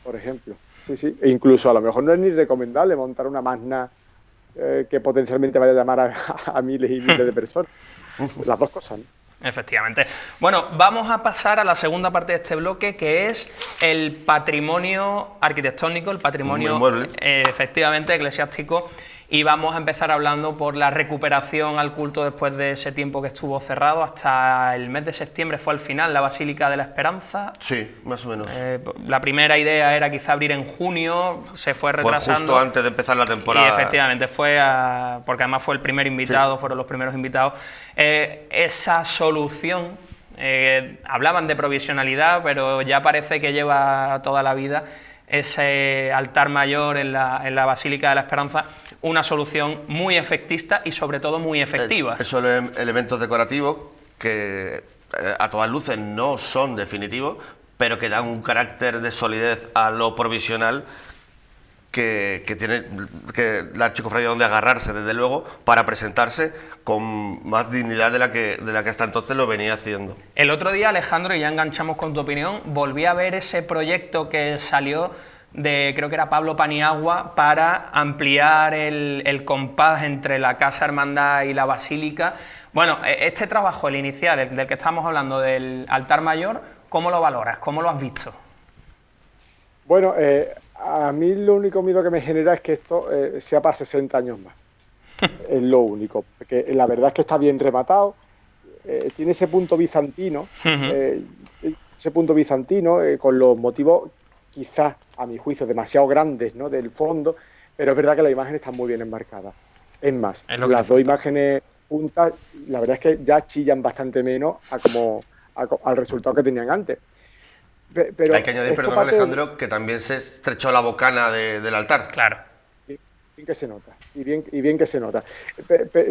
Por ejemplo, sí. E incluso a lo mejor no es ni recomendable montar una magna que potencialmente vaya a llamar a miles y miles de personas. Las dos cosas, ¿no? Efectivamente. Bueno, vamos a pasar a la segunda parte de este bloque, que es el patrimonio arquitectónico, el patrimonio efectivamente eclesiástico, y vamos a empezar hablando por la recuperación al culto después de ese tiempo que estuvo cerrado. Hasta el mes de septiembre fue al final la Basílica de la Esperanza. Sí, más o menos. La primera idea era quizá abrir en junio, se fue retrasando. Fue justo antes de empezar la temporada. Y efectivamente fue, porque además fue el primer invitado, fueron los primeros invitados. Esa solución, hablaban de provisionalidad, pero ya parece que lleva toda la vida ese altar mayor en la Basílica de la Esperanza, una solución muy efectista y sobre todo muy efectiva. Esos elementos decorativos que a todas luces no son definitivos, pero que dan un carácter de solidez a lo provisional que tiene que la archicofradía donde agarrarse, desde luego, para presentarse con más dignidad de la que hasta entonces lo venía haciendo. El otro día, Alejandro, y ya enganchamos con tu opinión, volví a ver ese proyecto que salió de, creo que era Pablo Paniagua, para ampliar el compás entre la Casa Hermandad y la Basílica. Bueno, este trabajo, el inicial, del que estamos hablando, del altar mayor, ¿cómo lo valoras? ¿Cómo lo has visto? Bueno, a mí lo único miedo que me genera es que esto sea para 60 años más. Es lo único, porque la verdad es que está bien rematado, tiene ese punto bizantino, con los motivos quizás, a mi juicio, demasiado grandes, ¿no?, del fondo, pero es verdad que las imágenes están muy bien enmarcadas. Es más, las dos imágenes juntas, la verdad es que ya chillan bastante menos al resultado que tenían antes. Pero hay que añadir, perdón Alejandro, que también se estrechó la bocana del altar. Claro. Bien que se nota, y bien que se nota.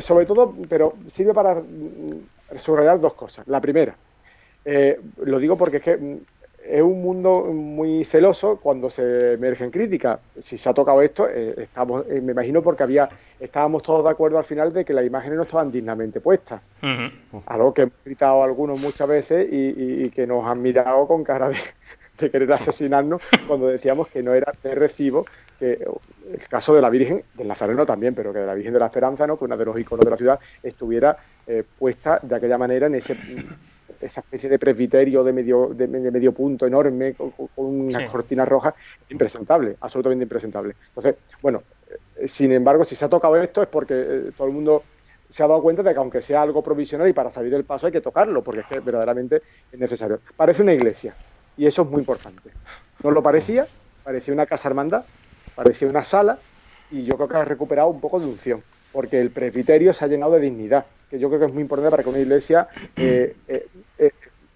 Sobre todo, pero sirve para subrayar dos cosas. La primera, lo digo porque es que es un mundo muy celoso cuando se emergen críticas. Si se ha tocado esto, me imagino porque estábamos todos de acuerdo al final de que las imágenes no estaban dignamente puestas. Algo que hemos gritado algunos muchas veces y que nos han mirado con cara de querer asesinarnos cuando decíamos que no era de recibo, que el caso de la Virgen, del Nazareno también, pero que de la Virgen de la Esperanza, ¿no?, que una de los iconos de la ciudad estuviera puesta de aquella manera en esa especie de presbiterio de medio punto enorme con unas cortinas rojas, impresentable, absolutamente impresentable. Entonces, bueno, sin embargo, si se ha tocado esto es porque todo el mundo se ha dado cuenta de que aunque sea algo provisional y para salir del paso hay que tocarlo, porque es que verdaderamente es necesario. Parece una iglesia y eso es muy importante. No lo parecía una casa hermandad, parecía una sala y yo creo que ha recuperado un poco de unción, porque el presbiterio se ha llenado de dignidad, que yo creo que es muy importante para que una iglesia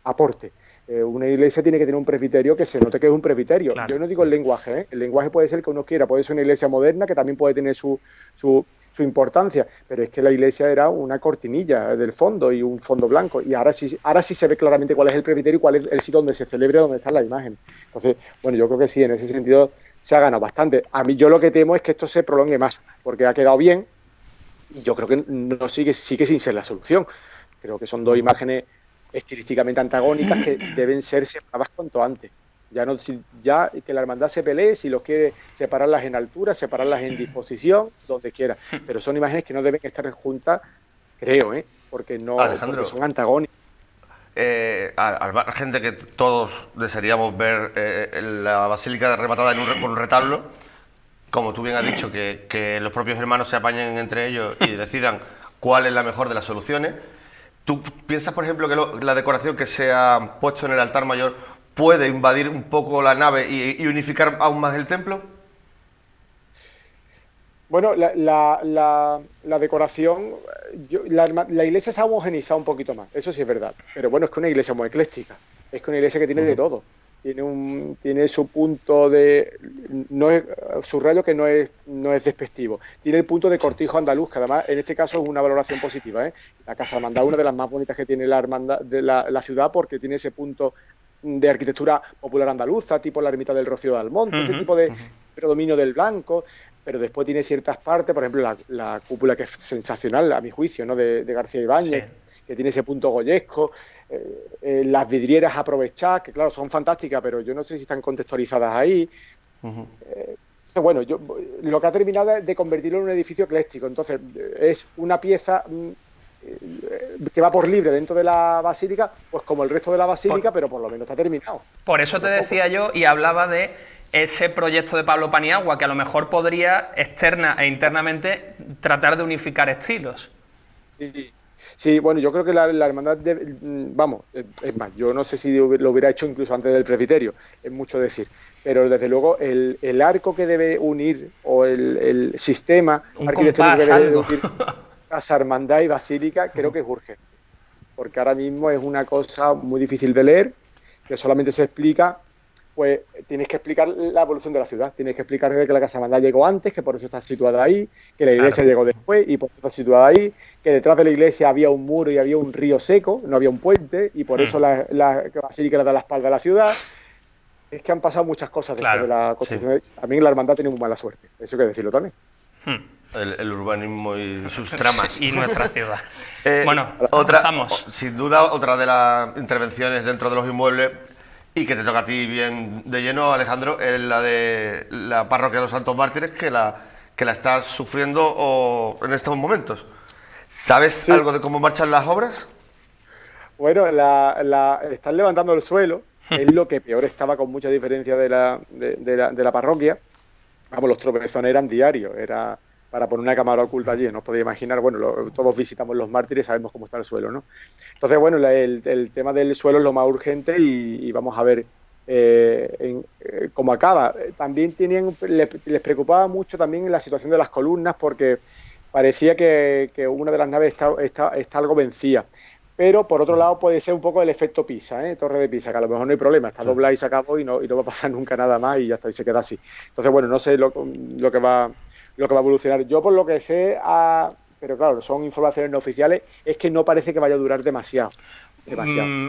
aporte. Una iglesia tiene que tener un presbiterio que se note que es un presbiterio. Claro. Yo no digo el lenguaje, el lenguaje puede ser el que uno quiera, puede ser una iglesia moderna que también puede tener su importancia, pero es que la iglesia era una cortinilla del fondo y un fondo blanco, y ahora sí se ve claramente cuál es el presbiterio y cuál es el sitio donde se celebra, donde está la imagen. Entonces, bueno, yo creo que sí, en ese sentido se ha ganado bastante. A mí yo lo que temo es que esto se prolongue más, porque ha quedado bien y yo creo que no sigue sin ser la solución. Creo que son dos imágenes estilísticamente antagónicas que deben ser separadas cuanto antes. Ya que la hermandad se pelee, si los quiere separarlas en altura, separarlas en disposición, donde quiera. Pero son imágenes que no deben estar juntas, creo, porque son antagónicas. al margen de que todos desearíamos ver la basílica rematada con un retablo, como tú bien has dicho, que los propios hermanos se apañen entre ellos y decidan cuál es la mejor de las soluciones. ¿Tú piensas, por ejemplo, que la decoración que se ha puesto en el altar mayor puede invadir un poco la nave y unificar aún más el templo? Bueno, la decoración, la iglesia se ha homogeneizado un poquito más, eso sí es verdad, pero bueno, es que una iglesia muy ecléctica, es que una iglesia que tiene de todo, tiene su punto de, subrayo que no es despectivo, tiene el punto de cortijo andaluz, que además en este caso es una valoración positiva, ¿eh? La Casa Hermandad es una de las más bonitas que tiene la hermandad de la ciudad, porque tiene ese punto de arquitectura popular andaluza, tipo la ermita del Rocío de Almonte, ese tipo de predominio del blanco. Pero después tiene ciertas partes, por ejemplo, la cúpula, que es sensacional, a mi juicio, ¿no?, de García Ibáñez, sí, que tiene ese punto goyesco, las vidrieras aprovechadas, que claro, son fantásticas, pero yo no sé si están contextualizadas ahí. Bueno, lo que ha terminado es de convertirlo en un edificio ecléctico, entonces es una pieza que va por libre dentro de la basílica, pues como el resto de la basílica, pero por lo menos está terminado. Por eso te decía yo, y hablaba de ese proyecto de Pablo Paniagua, que a lo mejor podría externa e internamente tratar de unificar estilos. Sí, bueno, yo creo que la hermandad, vamos, es más, yo no sé si lo hubiera hecho incluso antes del presbiterio, es mucho decir, pero desde luego el arco que debe unir, o el sistema arquitectónico que debe unir Casa Hermandad y Basílica, creo que es urgente, porque ahora mismo es una cosa muy difícil de leer, que solamente se explica. Pues tienes que explicar la evolución de la ciudad, tienes que explicar que la Casa Hermandad llegó antes, que por eso está situada ahí, que la iglesia llegó después y por eso está situada ahí, que detrás de la iglesia había un muro y había un río seco, no había un puente, y por eso la basílica le da la espalda a la ciudad. Es que han pasado muchas cosas después de la construcción. Sí. También la hermandad tiene muy mala suerte, eso hay que decirlo también. El urbanismo y sus tramas. Y nuestra ciudad. Bueno, sin duda, otra de las intervenciones dentro de los inmuebles, y que te toca a ti bien de lleno, Alejandro, es la de la parroquia de los Santos Mártires, que la estás sufriendo en estos momentos. ¿Sabes algo de cómo marchan las obras? Bueno, están levantando el suelo, es lo que peor estaba, con mucha diferencia de la parroquia. Vamos, los tropezones eran diarios, era para poner una cámara oculta allí, no os podéis imaginar. Bueno, todos visitamos los Mártires, sabemos cómo está el suelo, ¿no? Entonces, bueno, el tema del suelo es lo más urgente, y vamos a ver cómo acaba. También les preocupaba mucho también la situación de las columnas, porque parecía que una de las naves está algo vencida. Pero, por otro lado, puede ser un poco el efecto Pisa, Torre de Pisa, que a lo mejor no hay problema, está doblada y se acabó, y no va a pasar nunca nada más, y ya está, y se queda así. Entonces, bueno, no sé lo que va a evolucionar. Yo, por lo que sé, pero claro, son informaciones no oficiales, es que no parece que vaya a durar demasiado.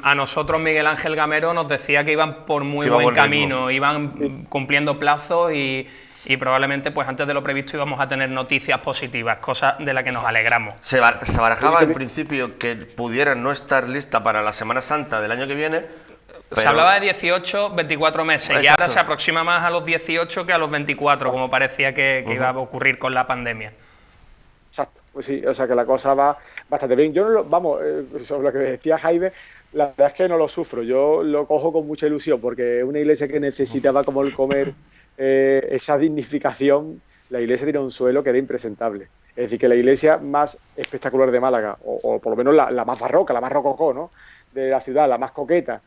A nosotros Miguel Ángel Gamero nos decía que iban por muy buen camino, iban cumpliendo plazos, y probablemente pues antes de lo previsto íbamos a tener noticias positivas, cosas de las que nos alegramos. Se barajaba en principio que pudiera no estar lista para la Semana Santa del año que viene. Se hablaba de 18, 24 meses. Exacto. Y ahora se aproxima más a los 18 que a los 24, como parecía que iba a ocurrir con la pandemia. Exacto, pues sí, o sea que la cosa va bastante bien. Yo sobre lo que decía Jaime, la verdad es que no lo sufro, yo lo cojo con mucha ilusión, porque es una iglesia que necesitaba como el comer esa dignificación. La iglesia tiene un suelo que era impresentable. Es decir, que la iglesia más espectacular de Málaga, o por lo menos la más barroca, la más rococó, ¿no?, de la ciudad, la más coqueta,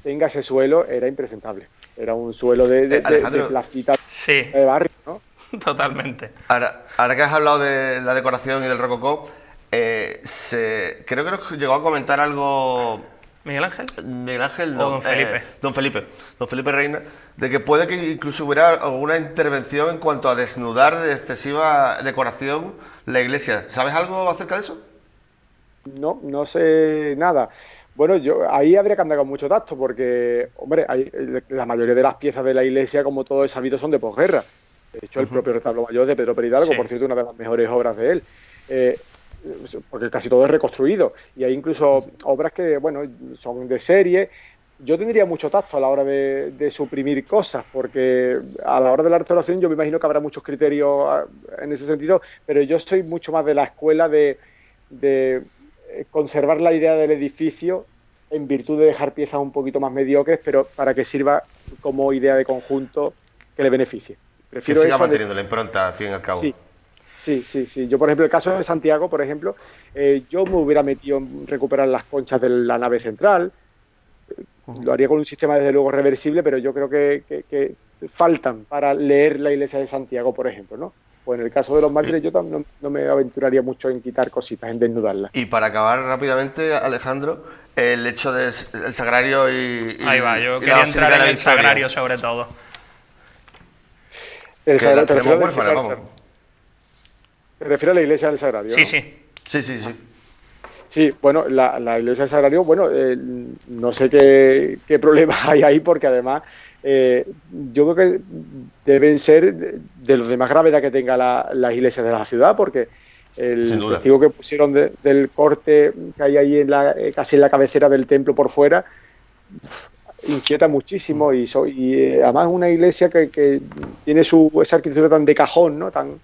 tenga ese suelo, era impresentable. Era un suelo de placita, de barrio, ¿no? Totalmente. Ahora que has hablado de la decoración y del rococó, creo que nos llegó a comentar algo... ¿Miguel Ángel? Miguel Ángel, no. ¿O don Felipe? Don Felipe Reina, de que puede que incluso hubiera alguna intervención en cuanto a desnudar de excesiva decoración la iglesia. ¿Sabes algo acerca de eso? No sé nada. Bueno, ahí habría que andar con mucho tacto, porque, hombre, la mayoría de las piezas de la iglesia, como todo es sabido, son de posguerra. De hecho, el propio retablo mayor de Pedro Pérez Hidalgo, por cierto, una de las mejores obras de él, porque casi todo es reconstruido. Y hay incluso obras que, bueno, son de serie. Yo tendría mucho tacto a la hora de suprimir cosas, porque a la hora de la restauración yo me imagino que habrá muchos criterios en ese sentido, pero yo soy mucho más de la escuela de conservar la idea del edificio en virtud de dejar piezas un poquito más mediocres, pero para que sirva como idea de conjunto que le beneficie. Prefiero que siga eso manteniendo la impronta, al fin y al cabo. Sí. Sí. Yo, por ejemplo, el caso de Santiago, por ejemplo, yo me hubiera metido en recuperar las conchas de la nave central. Lo haría con un sistema, desde luego, reversible, pero yo creo que faltan para leer la iglesia de Santiago, por ejemplo, ¿no? Pues en el caso de los mártires yo no me aventuraría mucho en quitar cositas, en desnudarlas. Y para acabar rápidamente, Alejandro, el hecho del sagrario y ahí va, yo y quería la entrar Basílica de en la el Victoria. sagrario sobre todo. El Que sagrario, la ¿te tenemos refieres a la huérfana, iglesia vamos. te refieres a la iglesia del Sagrario? Sí, ¿no? sí. Sí. Sí, bueno, la iglesia del Sagrario, bueno, no sé qué problemas hay ahí, porque además yo creo que deben ser de los de más gravedad que tenga las iglesias de la ciudad, porque Sin el duda. testigo que pusieron del corte que hay ahí casi en la cabecera del templo por fuera, inquieta muchísimo, y además una iglesia que tiene esa arquitectura tan de cajón, ¿no? Tan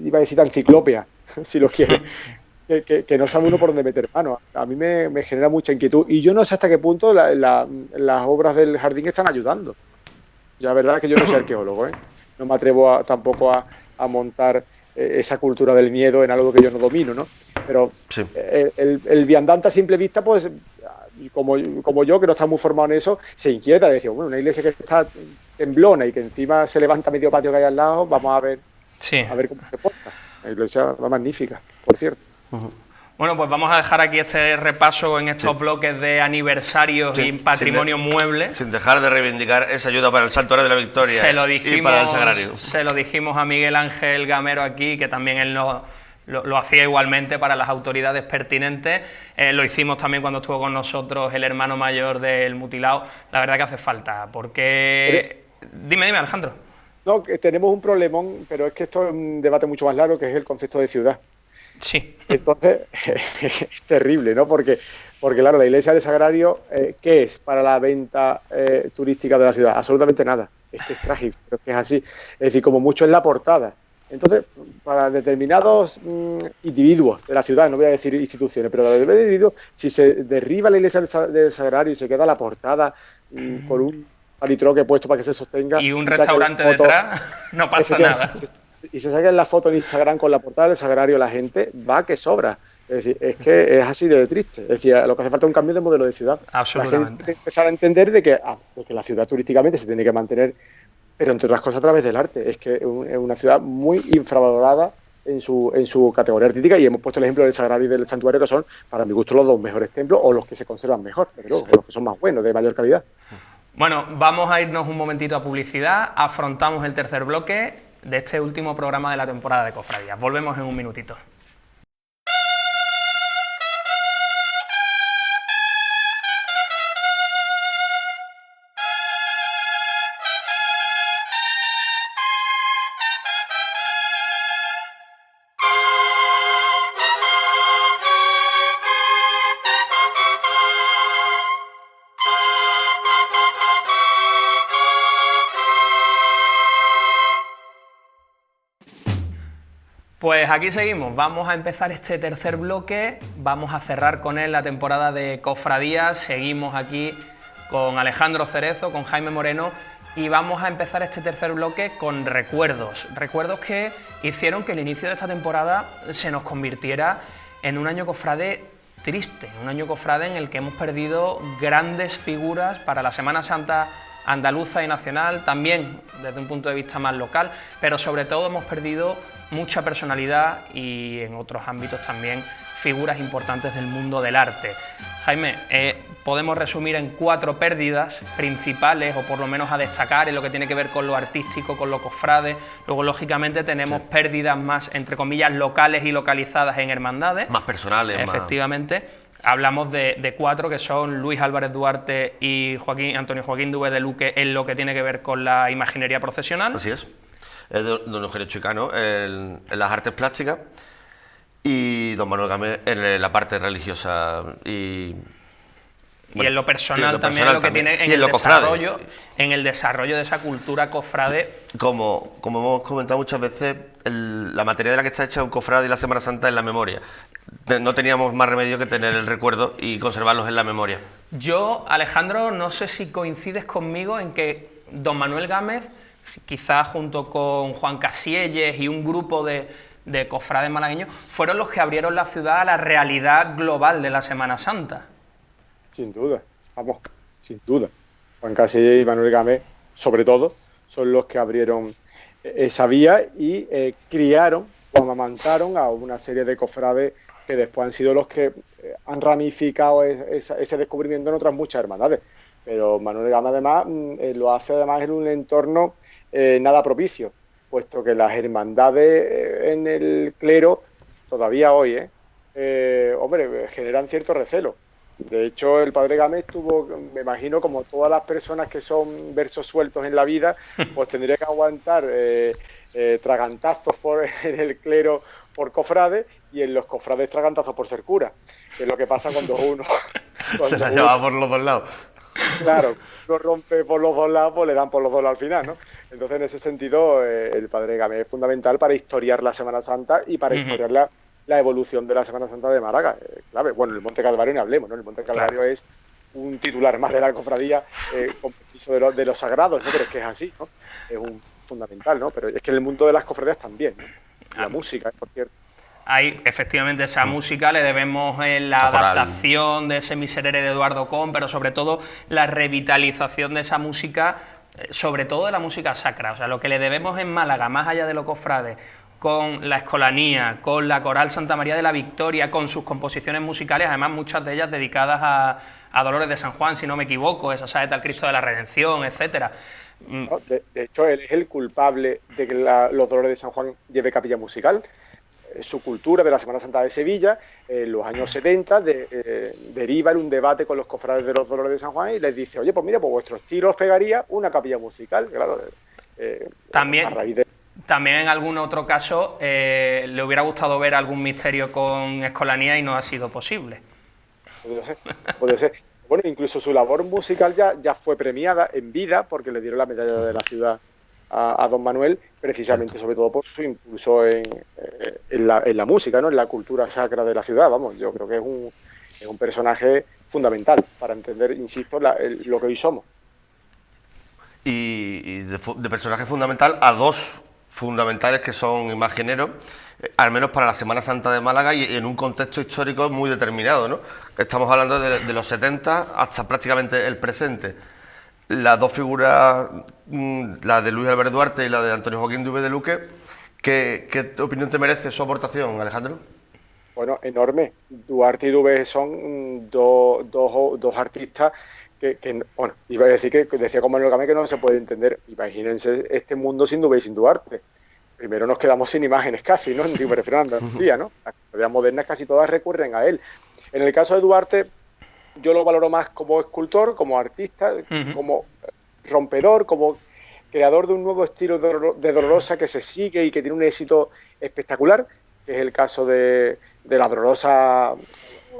iba a decir tan ciclópea, si lo quiere, que no sabe uno por dónde meter mano. A mí me genera mucha inquietud, y yo no sé hasta qué punto las obras del jardín están ayudando. Ya, verdad que yo no soy arqueólogo, ¿eh? No me atrevo tampoco a montar esa cultura del miedo en algo que yo no domino, ¿no? Pero Sí. el viandante a simple vista, pues, como yo, que no está muy formado en eso, se inquieta de decir, bueno, una iglesia que está temblona y que encima se levanta medio patio que hay al lado, vamos a ver cómo se porta. La iglesia va magnífica, por cierto. Bueno, pues vamos a dejar aquí este repaso en estos bloques de aniversarios Sí, y patrimonio mueble. Sin dejar de reivindicar esa ayuda para el Santuario de la Victoria y para el sagrario. Se lo dijimos a Miguel Ángel Gamero aquí, que también él lo hacía igualmente para las autoridades pertinentes. Lo hicimos también cuando estuvo con nosotros el hermano mayor del mutilado. La verdad que hace falta, porque... Dime, Alejandro. No, que tenemos un problemón, pero es que esto es un debate mucho más largo, que es el concepto de ciudad. Sí. Entonces, es terrible, ¿no? Porque claro, la iglesia del Sagrario, ¿qué es para la venta turística de la ciudad? Absolutamente nada. Es que es trágico, pero es que es así. Es decir, como mucho es la portada. Entonces, para determinados individuos de la ciudad, no voy a decir instituciones, pero para determinados individuos, si se derriba la iglesia del Sagrario y se queda la portada con un palitroque puesto para que se sostenga... Y un restaurante detrás, no pasa nada. Y se saca la foto en Instagram con la portada del Sagrario, la gente va que sobra. Es decir, es que es así de triste. Es decir, lo que hace falta es un cambio de modelo de ciudad. Absolutamente. La gente tiene que empezar a entender de que la ciudad turísticamente se tiene que mantener, pero entre otras cosas a través del arte. Es que es una ciudad muy infravalorada en su categoría artística, y hemos puesto el ejemplo del Sagrario y del Santuario, que son, para mi gusto, los dos mejores templos, o los que se conservan mejor, pero luego, los que son más buenos, de mayor calidad. Bueno, vamos a irnos un momentito a publicidad, afrontamos el tercer bloque de este último programa de la temporada de Cofradías. Volvemos en un minutito. Pues aquí seguimos, vamos a empezar este tercer bloque, vamos a cerrar con él la temporada de Cofradías, seguimos aquí con Alejandro Cerezo, con Jaime Moreno, y vamos a empezar este tercer bloque con recuerdos que hicieron que el inicio de esta temporada se nos convirtiera en un año cofrade triste, un año cofrade en el que hemos perdido grandes figuras para la Semana Santa andaluza y nacional, también desde un punto de vista más local, pero sobre todo hemos perdido mucha personalidad y en otros ámbitos también figuras importantes del mundo del arte. Jaime, podemos resumir en 4 pérdidas principales, o por lo menos a destacar en lo que tiene que ver con lo artístico, con lo cofrade. Luego, lógicamente, tenemos pérdidas más, entre comillas, locales y localizadas en hermandades. Más personales. Efectivamente. Hablamos de 4, que son Luis Álvarez Duarte y Antonio Joaquín Dube de Luque, en lo que tiene que ver con la imaginería procesional. Así es. Don Eugenio Chicano en las artes plásticas y don Manuel Gámez en la parte religiosa y en lo personal también, lo que tiene en el desarrollo de esa cultura cofrade. Como hemos comentado muchas veces, la materia de la que está hecha un cofrade y la Semana Santa es la memoria. no teníamos más remedio que tener el recuerdo y conservarlos en la memoria. Yo, Alejandro, no sé si coincides conmigo en que don Manuel Gámez, quizás junto con Juan Casielles y un grupo de cofrades malagueños, fueron los que abrieron la ciudad a la realidad global de la Semana Santa. Sin duda, vamos, sin duda. Juan Casielles y Manuel Gámez, sobre todo, son los que abrieron esa vía y criaron o amamantaron a una serie de cofrades que después han sido los que han ramificado ese descubrimiento en otras muchas hermandades. Pero Manuel Gámez además lo hace además en un entorno nada propicio, puesto que las hermandades en el clero, todavía hoy, hombre, generan cierto recelo. De hecho, el padre Gámez tuvo, me imagino, como todas las personas que son versos sueltos en la vida, pues tendría que aguantar tragantazos en el clero por cofrades y en los cofrades tragantazos por ser cura, que es lo que pasa cuando uno... Se la lleva por los dos lados. Claro, lo rompe por los dos lados, pues le dan por los dos lados al final, ¿no? Entonces, en ese sentido, el padre Gámez es fundamental para historiar la Semana Santa y para historiar la evolución de la Semana Santa de Málaga. Clave. Bueno, el Monte Calvario ni hablemos, ¿no? El Monte Calvario es un titular más de la cofradía con permiso de los sagrados, ¿no? Pero es que es así, ¿no? Es un fundamental, ¿no? Pero es que en el mundo de las cofradías también, ¿no? La música, por cierto. Ahí, efectivamente, esa música le debemos la adaptación de ese Miserere de Eduardo Con, pero sobre todo la revitalización de esa música, sobre todo de la música sacra. O sea, lo que le debemos en Málaga, más allá de los cofrades, con la Escolanía, con la Coral Santa María de la Victoria, con sus composiciones musicales, además muchas de ellas dedicadas a Dolores de San Juan, si no me equivoco, esa saeta al Cristo de la Redención, etcétera. No, de hecho, él es el culpable de que los Dolores de San Juan lleve capilla musical. Su cultura de la Semana Santa de Sevilla, en los años 70, deriva en un debate con los cofrades de los Dolores de San Juan y les dice, oye, pues mira, pues vuestro estilo os pegaría una capilla musical. Claro, también, a raíz de... también en algún otro caso le hubiera gustado ver algún misterio con Escolanía y no ha sido posible. Puede ser. Bueno, incluso su labor musical ya fue premiada en vida porque le dieron la medalla de la ciudad a don Manuel, precisamente sobre todo por su impulso en la música, ¿no? En la cultura sacra de la ciudad. Vamos, yo creo que es un personaje fundamental para entender, insisto, lo que hoy somos. Y de personaje fundamental a dos fundamentales que son imagineros, al menos para la Semana Santa de Málaga y en un contexto histórico muy determinado, ¿no? Estamos hablando de los 70 hasta prácticamente el presente. Las dos figuras, la de Luis Álvarez Duarte y la de Antonio Joaquín Dubé de Luque, ¿qué opinión te merece su aportación, Alejandro? Bueno, enorme. Duarte y Dubé son dos artistas que, bueno, iba a decir que decía con Manuel Gámez que no se puede entender. Imagínense este mundo sin Dubé y sin Duarte. Primero nos quedamos sin imágenes casi, ¿no? Me refiero a Andalucía, ¿no? Las cofradías modernas casi todas recurren a él. En el caso de Duarte, yo lo valoro más como escultor, como artista, como rompedor, como creador de un nuevo estilo de Dolorosa que se sigue y que tiene un éxito espectacular, que es el caso de la Dolorosa,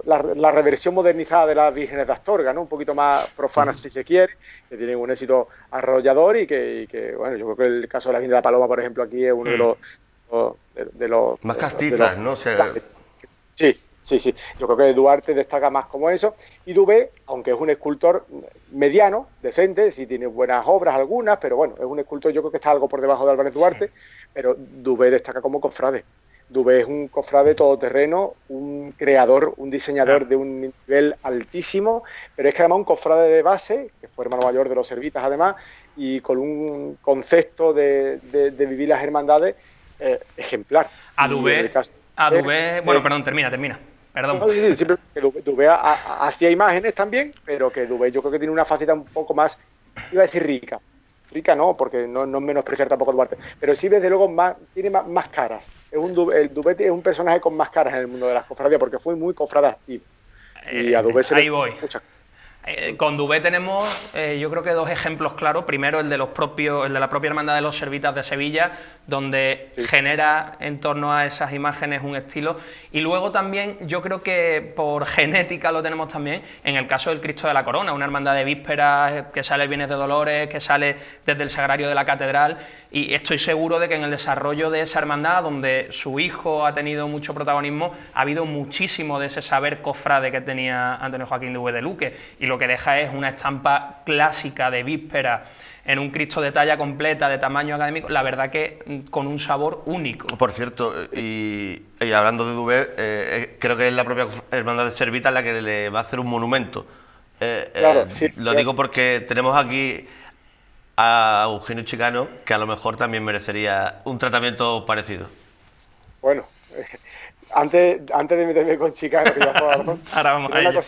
la reversión modernizada de las Vírgenes de Astorga, ¿no? Un poquito más profana si se quiere, que tienen un éxito arrollador y que bueno, yo creo que el caso de la Virgen de la Paloma, por ejemplo, aquí es uno de los más castizas, ¿no? Sí. Yo creo que Duarte destaca más como eso. Y Dubé, aunque es un escultor mediano, decente, sí tiene buenas obras algunas, pero bueno, es un escultor, yo creo que está algo por debajo de Álvarez Duarte, pero Dubé destaca como cofrade. Dubé es un cofrade todoterreno, un creador, un diseñador de un nivel altísimo, pero es que además un cofrade de base, que fue hermano mayor de los Servitas además, y con un concepto de vivir las hermandades ejemplar. A Dubé, bueno, perdón, termina. Perdón. Sí, siempre que Dubé hacía imágenes también, pero que Dubé yo creo que tiene una faceta un poco más, iba a decir rica no, porque no menospreciar tampoco a Duarte, pero sí desde luego tiene más caras. El Dubé es un personaje con más caras en el mundo de las cofradías, porque fue muy cofrade activo. Y a Dubé se ahí voy. Con Dubé tenemos, yo creo que dos ejemplos claros. Primero, el de la propia Hermandad de los Servitas de Sevilla, donde genera en torno a esas imágenes un estilo. Y luego también, yo creo que por genética lo tenemos también en el caso del Cristo de la Corona, una hermandad de vísperas que sale el Viernes de Dolores, que sale desde el Sagrario de la Catedral. Y estoy seguro de que en el desarrollo de esa hermandad, donde su hijo ha tenido mucho protagonismo, ha habido muchísimo de ese saber cofrade que tenía Antonio Joaquín Dubé de Luque. Y lo que deja es una estampa clásica de víspera en un Cristo de talla completa, de tamaño académico, la verdad que con un sabor único. Por cierto, y hablando de Dubé, creo que es la propia Hermandad de Servitas la que le va a hacer un monumento. Claro, sí, lo digo porque tenemos aquí a Eugenio Chicano, que a lo mejor también merecería un tratamiento parecido. Bueno, antes de meterme con Chicano, que ya toda la razón, ahora vamos a ello.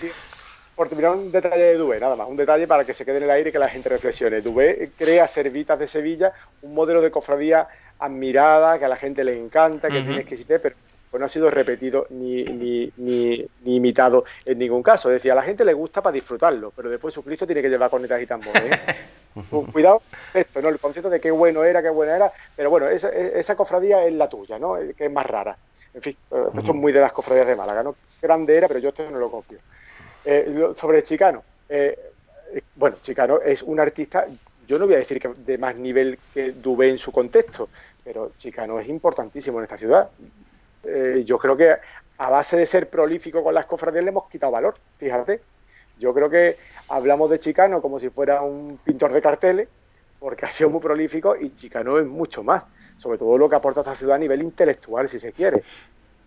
Por terminar, un detalle de Dubé, nada más, un detalle para que se quede en el aire y que la gente reflexione. Dubé crea Servitas de Sevilla, un modelo de cofradía admirada, que a la gente le encanta, que tiene exquisitez, pero pues no ha sido repetido ni imitado en ningún caso. Es decir, a la gente le gusta para disfrutarlo, pero después su Cristo tiene que llevar cornetas y tambores, Cuidado esto, ¿no? El concepto de qué bueno era, qué buena era, pero bueno, esa cofradía es la tuya, ¿no? Que es más rara. En fin, esto es muy de las cofradías de Málaga, ¿no? Grande era, pero yo esto no lo copio. Sobre Chicano, bueno, Chicano es un artista, yo no voy a decir que de más nivel que Dubé en su contexto, pero Chicano es importantísimo en esta ciudad. Yo creo que a base de ser prolífico con las cofradías le hemos quitado valor, fíjate. Yo creo que hablamos de Chicano como si fuera un pintor de carteles, porque ha sido muy prolífico, y Chicano es mucho más, sobre todo lo que aporta a esta ciudad a nivel intelectual, si se quiere.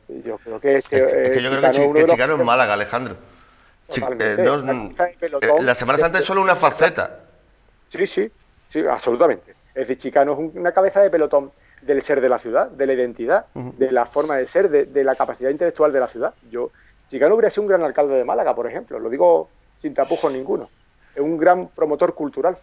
Yo creo que Chicano es Málaga, Alejandro. La Semana Santa es solo una faceta. Sí, absolutamente. Es decir, Chicano es una cabeza de pelotón del ser de la ciudad, de la identidad, de la forma de ser, de la capacidad intelectual de la ciudad. Chicano hubiera sido un gran alcalde de Málaga, por ejemplo, lo digo sin tapujos ninguno. Es un gran promotor cultural.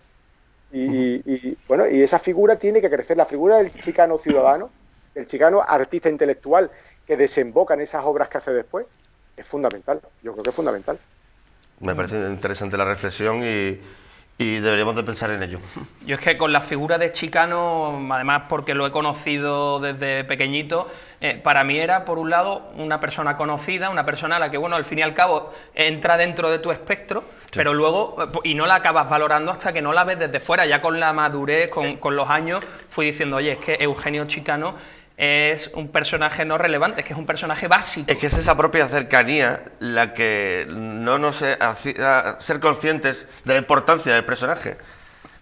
Y bueno, y esa figura tiene que crecer. La figura del chicano ciudadano, el chicano artista intelectual que desemboca en esas obras que hace después, es fundamental. Yo creo que es fundamental. Me parece interesante la reflexión y deberíamos de pensar en ello. Yo es que con la figura de Chicano, además porque lo he conocido desde pequeñito, para mí era, por un lado, una persona conocida, una persona a la que, bueno, al fin y al cabo entra dentro de tu espectro, pero luego, y no la acabas valorando hasta que no la ves desde fuera. Ya con la madurez, con los años, fui diciendo, oye, es que Eugenio Chicano es un personaje no relevante, es que es un personaje básico. Es que es esa propia cercanía la que no nos hacía ser conscientes de la importancia del personaje.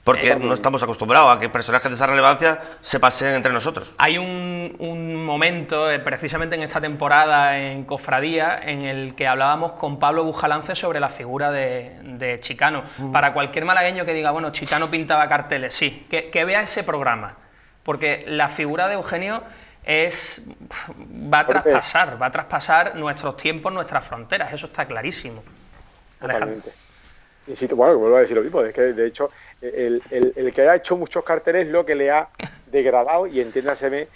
Porque no estamos acostumbrados a que personajes de esa relevancia se paseen entre nosotros. Hay un momento, precisamente en esta temporada en Cofradía, en el que hablábamos con Pablo Bujalance sobre la figura de Chicano. Para cualquier malagueño que diga, bueno, Chicano pintaba carteles, sí, que vea ese programa. Porque la figura de Eugenio va a traspasar nuestros tiempos, nuestras fronteras, eso está clarísimo. Alejandro. Insisto, bueno, vuelvo a decir lo mismo, es que de hecho el que ha hecho muchos carteles es lo que le ha degradado, y entiéndaseme,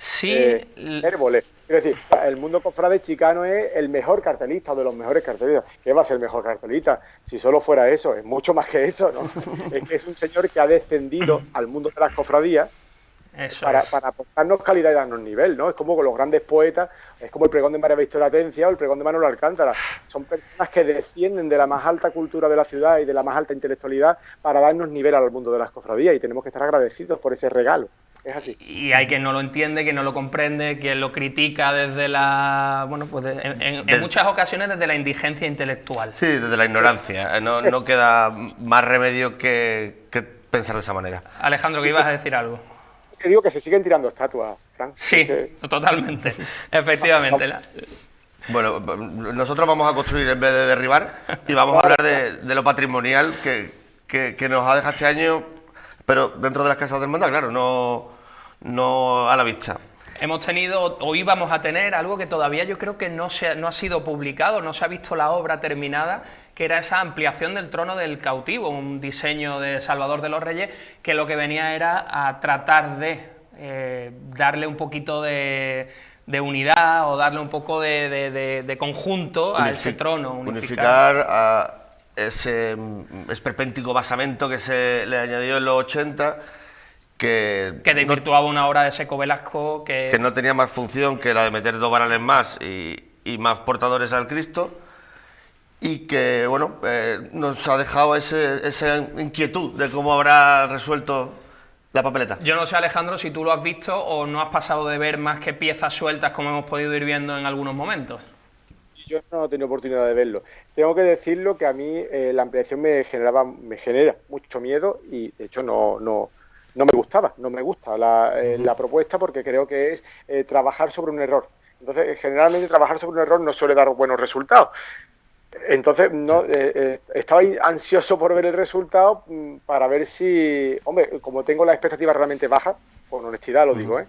Hérboles. Es decir, el mundo cofrade Chicano es el mejor cartelista, o de los mejores cartelistas. ¿Qué va a ser el mejor cartelista? Si solo fuera eso, es mucho más que eso, ¿no? Es que es un señor que ha descendido al mundo de las cofradías para aportarnos calidad y darnos nivel, ¿no? Es como con los grandes poetas, es como el pregón de María Victoria Atencia o el pregón de Manolo Alcántara. Son personas que descienden de la más alta cultura de la ciudad y de la más alta intelectualidad para darnos nivel al mundo de las cofradías, y tenemos que estar agradecidos por ese regalo. Es así. Y hay quien no lo entiende, quien no lo comprende, quien lo critica desde la... Bueno, pues en muchas ocasiones desde la indigencia intelectual. Sí, desde la ignorancia. No queda más remedio que pensar de esa manera. Alejandro, que ibas a decir algo. Te digo que se siguen tirando estatuas, Frank. Sí, totalmente, efectivamente. Bueno, nosotros vamos a construir en vez de derribar, y vamos a hablar de lo patrimonial que nos ha dejado este año, pero dentro de las casas de hermandad, claro, no a la vista. Hemos tenido, o íbamos a tener, algo que todavía yo creo que no ha sido publicado, no se ha visto la obra terminada, que era esa ampliación del trono del cautivo, un diseño de Salvador de los Reyes, que lo que venía era a tratar de darle un poquito de unidad, o darle un poco de conjunto a ese trono. Unificar ese esperpéntico basamento que se le añadió en los 80, que desvirtuaba una obra de Seco Velasco que no tenía más función que la de meter 2 varales más y más portadores al Cristo, y que, bueno, nos ha dejado esa inquietud de cómo habrá resuelto la papeleta. Yo no sé, Alejandro, si tú lo has visto o no has pasado de ver más que piezas sueltas como hemos podido ir viendo en algunos momentos. Yo no he tenido oportunidad de verlo. Tengo que decirlo que a mí la ampliación me genera mucho miedo y de hecho no me gusta la propuesta, porque creo que es trabajar sobre un error. Entonces, generalmente trabajar sobre un error no suele dar buenos resultados. Entonces, estaba ansioso por ver el resultado para ver si, hombre, como tengo las expectativas realmente bajas, con honestidad lo digo,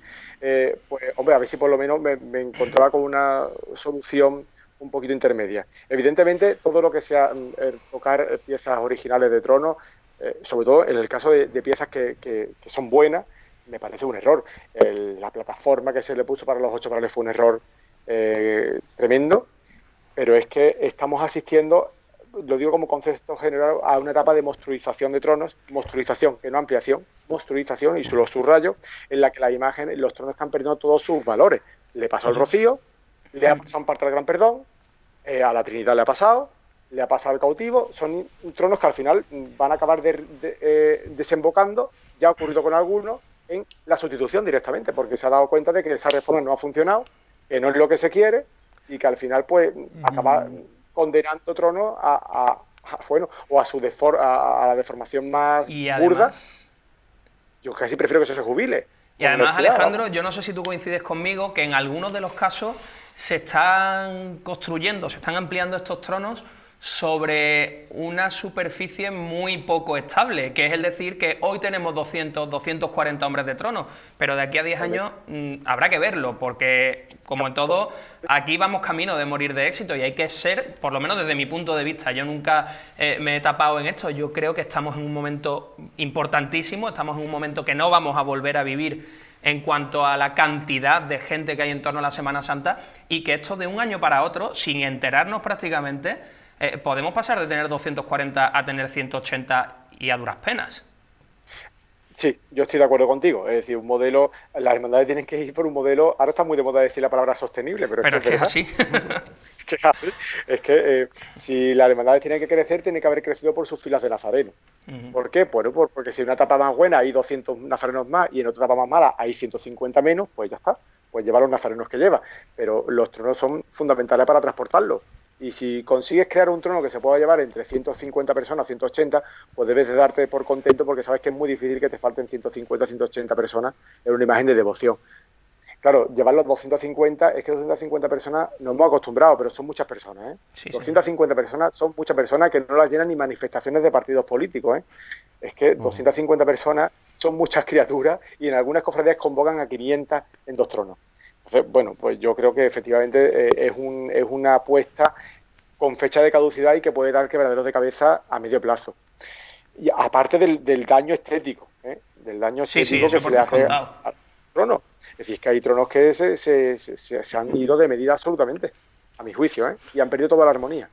pues, hombre, a ver si por lo menos me encontraba con una solución un poquito intermedia. Evidentemente, todo lo que sea tocar piezas originales de Tronos, sobre todo en el caso de piezas que son buenas, me parece un error. La plataforma que se le puso para los 8 varales fue un error tremendo, pero es que estamos asistiendo, lo digo como concepto general, a una etapa de monstruización de Tronos, monstruización, que no ampliación, monstruización, y lo subrayo, en la que la imagen, los Tronos están perdiendo todos sus valores. Le pasó al Rocío, le ha pasado en parte al Gran Perdón, a la Trinidad le ha pasado al cautivo. Son tronos que al final van a acabar desembocando, ya ha ocurrido con algunos, en la sustitución directamente, porque se ha dado cuenta de que esa reforma no ha funcionado, que no es lo que se quiere, y que al final pues acaba condenando tronos a la deformación más burda. Yo casi prefiero que eso se jubile. Y además, Alejandro, yo no sé si tú coincides conmigo que en algunos de los casos se están construyendo, se están ampliando estos tronos sobre una superficie muy poco estable, que es el decir que hoy tenemos 240 hombres de trono, pero de aquí a 10 años habrá que verlo, porque como en todo, aquí vamos camino de morir de éxito y hay que ser, por lo menos desde mi punto de vista, yo nunca me he tapado en esto, yo creo que estamos en un momento importantísimo, estamos en un momento que no vamos a volver a vivir en cuanto a la cantidad de gente que hay en torno a la Semana Santa, y que esto de un año para otro, sin enterarnos prácticamente, podemos pasar de tener 240 a tener 180 y a duras penas. Sí, yo estoy de acuerdo contigo. Es decir, un modelo, las hermandades tienen que ir por un modelo. Ahora está muy de moda decir la palabra sostenible, pero es que es así. Es que si las hermandades tienen que crecer, tienen que haber crecido por sus filas de nazarenos. ¿Por qué? Bueno, porque si en una etapa más buena hay 200 nazarenos más y en otra etapa más mala hay 150 menos, pues ya está. Pues lleva los nazarenos que lleva. Pero los tronos son fundamentales para transportarlos. Y si consigues crear un trono que se pueda llevar entre 150 personas, 180, pues debes de darte por contento, porque sabes que es muy difícil que te falten 150, 180 personas en una imagen de devoción. Claro, llevar los 250, es que 250 personas nos hemos acostumbrado, pero son muchas personas, ¿eh? Sí, 250 personas son muchas personas que no las llenan ni manifestaciones de partidos políticos, ¿eh? Es que 250 personas son muchas criaturas y en algunas cofradías convocan a 500 en 2 tronos. Entonces, bueno, pues yo creo que efectivamente es una apuesta con fecha de caducidad y que puede dar quebraderos de cabeza a medio plazo. Y aparte del daño estético, del daño estético que se le hace al trono. Es decir, que hay tronos que se han ido de medida absolutamente, a mi juicio, y han perdido toda la armonía.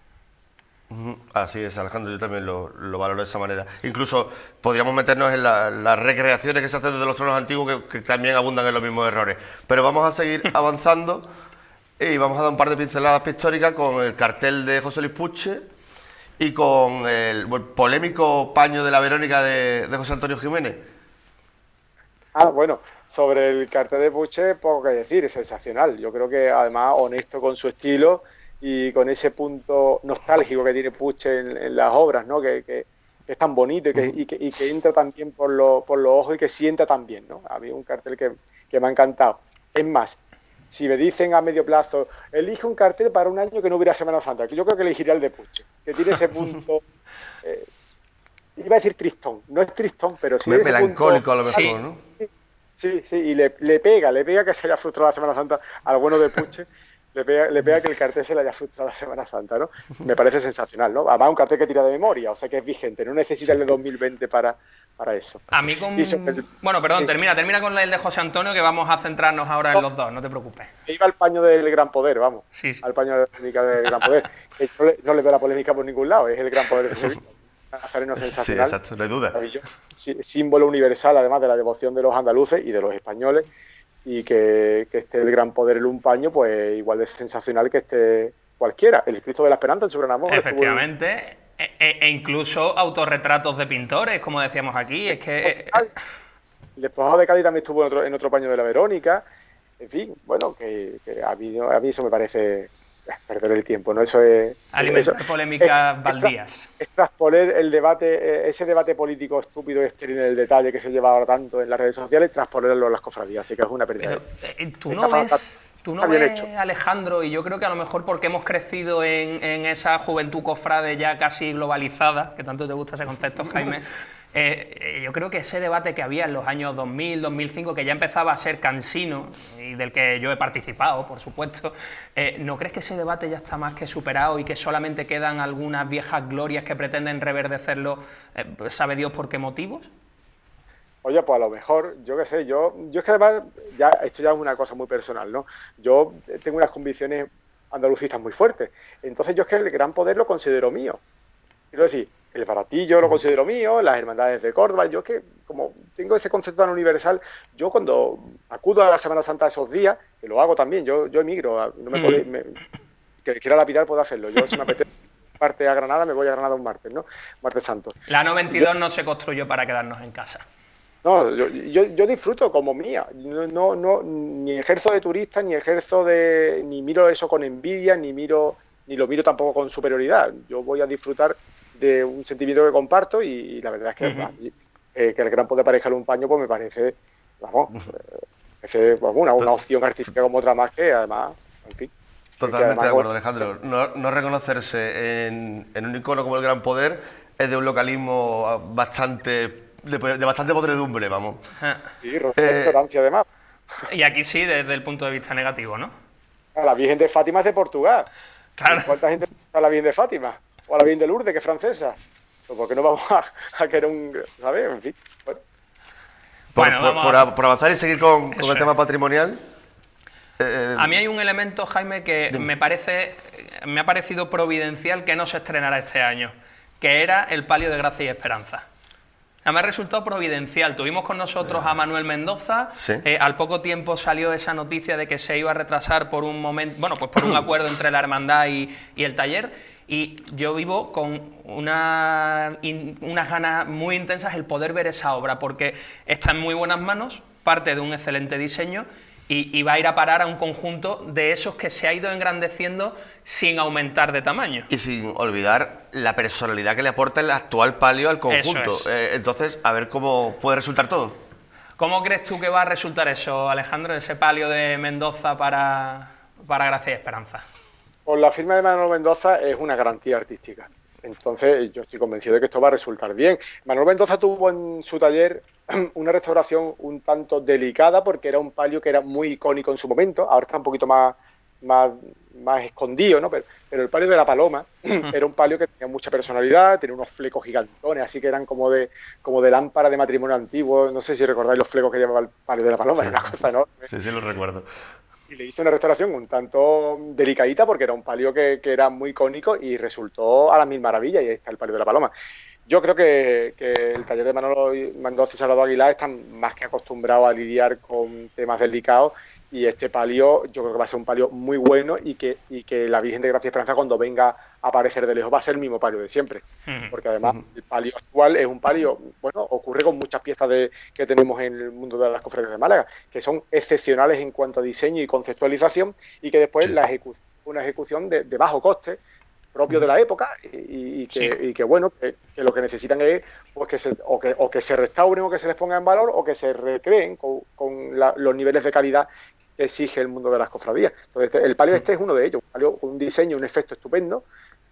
Así es, Alejandro, yo también lo valoro de esa manera. Incluso podríamos meternos en las recreaciones que se hacen desde los tronos antiguos, que también abundan en los mismos errores. Pero vamos a seguir avanzando y vamos a dar un par de pinceladas pictóricas con el cartel de José Luis Puche y con el polémico paño de la Verónica de José Antonio Jiménez. Bueno, sobre el cartel de Puche, poco que decir, es sensacional. Yo creo que además honesto con su estilo y con ese punto nostálgico que tiene Puche en las obras, ¿no? Que es tan bonito y que entra tan bien por los ojos y que sienta tan bien, ¿no? A mí es un cartel que me ha encantado. Es más, si me dicen a medio plazo, elige un cartel para un año que no hubiera Semana Santa, que yo creo que elegiría el de Puche, que tiene ese punto, iba a decir tristón, no es tristón, pero sí es melancólico a lo mejor, ¿no? Sí, y le pega que se haya frustrado la Semana Santa al bueno de Puche. Le pega que el cartel se le haya frustrado la Semana Santa, ¿no? Me parece sensacional, ¿no? Además, un cartel que tira de memoria, o sea que es vigente, no necesita el de 2020 para para eso. A mí con... Y sobre Bueno, perdón, sí, termina con el de José Antonio, que vamos a centrarnos ahora en los dos, no te preocupes. iba al paño del gran poder, vamos, Sí. al paño de la polémica del gran poder. Que no le veo la polémica por ningún lado, es el gran poder de Sevilla. Nazareno Sí, sensacional, exacto, no hay duda. maravilloso, símbolo universal además de la devoción de los andaluces y de los españoles, y que esté el gran poder en un paño, pues igual de sensacional que esté cualquiera. El Cristo de la Esperanza en su gran amor. Efectivamente, e incluso autorretratos de pintores, como decíamos aquí, es que... El despojado de Cádiz también estuvo en otro paño de la Verónica. En fin, bueno, que a mí eso me parece perder el tiempo, ¿no? Eso es... alimentar polémicas baldías. Es trasponer el debate, ese debate político estúpido, estéril en el detalle que se lleva ahora tanto en las redes sociales, trasponerlo a las cofradías, así que es una pérdida. Pero, tú no ves, Alejandro, y yo creo que a lo mejor porque hemos crecido en esa juventud cofrade ya casi globalizada, que tanto te gusta ese concepto, Jaime, yo creo que ese debate que había en los años 2000, 2005, que ya empezaba a ser cansino, y del que yo he participado, por supuesto, ¿no crees que ese debate ya está más que superado y que solamente quedan algunas viejas glorias que pretenden reverdecerlo, sabe Dios por qué motivos? Oye, pues a lo mejor, yo qué sé, yo es que además, esto ya es una cosa muy personal, ¿no? Yo tengo unas convicciones andalucistas muy fuertes, entonces yo es que el gran poder lo considero mío. Quiero decir, el baratillo lo considero mío, las hermandades de Córdoba, yo es que como tengo ese concepto tan universal, yo cuando acudo a la Semana Santa esos días, que lo hago también, yo emigro, no que quiera lapidar puedo hacerlo, yo si me apetece parte a Granada, me voy a Granada un martes, ¿no? Martes Santo. La 92 no se construyó para quedarnos en casa. No, yo disfruto como mía, no, ni ejerzo de turista, ni miro eso con envidia, ni lo miro tampoco con superioridad. Yo voy a disfrutar de un sentimiento que comparto y la verdad es que, que el gran poder para dejarle un paño, pues me parece, una opción artística como otra más que además, en fin. Totalmente de acuerdo, Alejandro. No reconocerse en un icono como el gran poder es de un localismo de bastante podredumbre, vamos. Sí, ignorancia además. Y aquí sí, desde el punto de vista negativo, ¿no? La Virgen de Fátima es de Portugal. Claro. ¿Cuánta gente a la Virgen de Fátima? O a la Virgen de Lourdes, que es francesa. Pues ¿por qué no vamos a querer ¿sabes? En fin. Bueno. Por avanzar y seguir con el tema patrimonial. A mí hay un elemento, Jaime, que me ha parecido providencial que no se estrenará este año, que era el palio de Gracia y Esperanza. Me ha resultado providencial. Tuvimos con nosotros a Manuel Mendoza. Sí. Al poco tiempo salió esa noticia de que se iba a retrasar por un momento, bueno, pues por un acuerdo entre la hermandad y el taller. Y yo vivo con unas ganas muy intensas el poder ver esa obra, porque está en muy buenas manos, parte de un excelente diseño y va a ir a parar a un conjunto de esos que se ha ido engrandeciendo sin aumentar de tamaño. Y sin olvidar la personalidad que le aporta el actual palio al conjunto. Eso es. Entonces, a ver cómo puede resultar todo. ¿Cómo crees tú que va a resultar eso, Alejandro, ese palio de Mendoza para Gracia y Esperanza? Pues la firma de Manuel Mendoza es una garantía artística. Entonces, yo estoy convencido de que esto va a resultar bien. Manuel Mendoza tuvo en su taller una restauración un tanto delicada porque era un palio que era muy icónico en su momento. Ahora está un poquito más escondido, ¿no? Pero el palio de la Paloma era un palio que tenía mucha personalidad, tenía unos flecos gigantones, así que eran como de lámpara de matrimonio antiguo. No sé si recordáis los flecos que llevaba el palio de la Paloma, era una cosa enorme. Sí, lo recuerdo. Y le hizo una restauración un tanto delicadita porque era un palio que era muy icónico y resultó a las mil maravillas, y ahí está el palio de la Paloma. Yo creo que el taller de Manolo Mendoza y Salvador Aguilar están más que acostumbrados a lidiar con temas delicados, y este palio yo creo que va a ser un palio muy bueno y que la Virgen de Gracia y Esperanza cuando venga a aparecer de lejos va a ser el mismo palio de siempre, porque además el palio actual es un palio, bueno, ocurre con muchas piezas que tenemos en el mundo de las cofradías de Málaga, que son excepcionales en cuanto a diseño y conceptualización, y que después una ejecución de bajo coste propio de la época y que bueno, que lo que necesitan es pues que se restauren o que se les ponga en valor o que se recreen con los niveles de calidad que exige el mundo de las cofradías. Entonces el palio este es uno de ellos, un palio con un diseño, un efecto estupendo,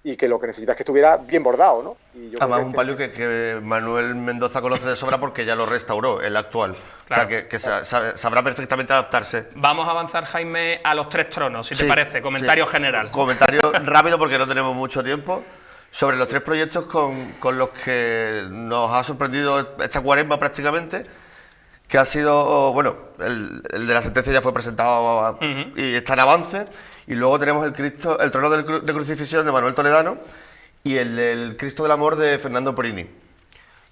y que lo que necesita es que estuviera bien bordado, ¿no? Y yo además un palio que Manuel Mendoza conoce de sobra porque ya lo restauró, el actual. Claro. O sea, que sabrá perfectamente adaptarse. Vamos a avanzar, Jaime, a los tres tronos, si te parece. Comentario general. Comentario rápido porque no tenemos mucho tiempo. Sobre los 3 proyectos con los que nos ha sorprendido esta cuaresma prácticamente, que ha sido, bueno, el de la sentencia ya fue presentado y está en avance, y luego tenemos el trono de crucifixión de Manuel Toledano y el Cristo del Amor de Fernando Porini.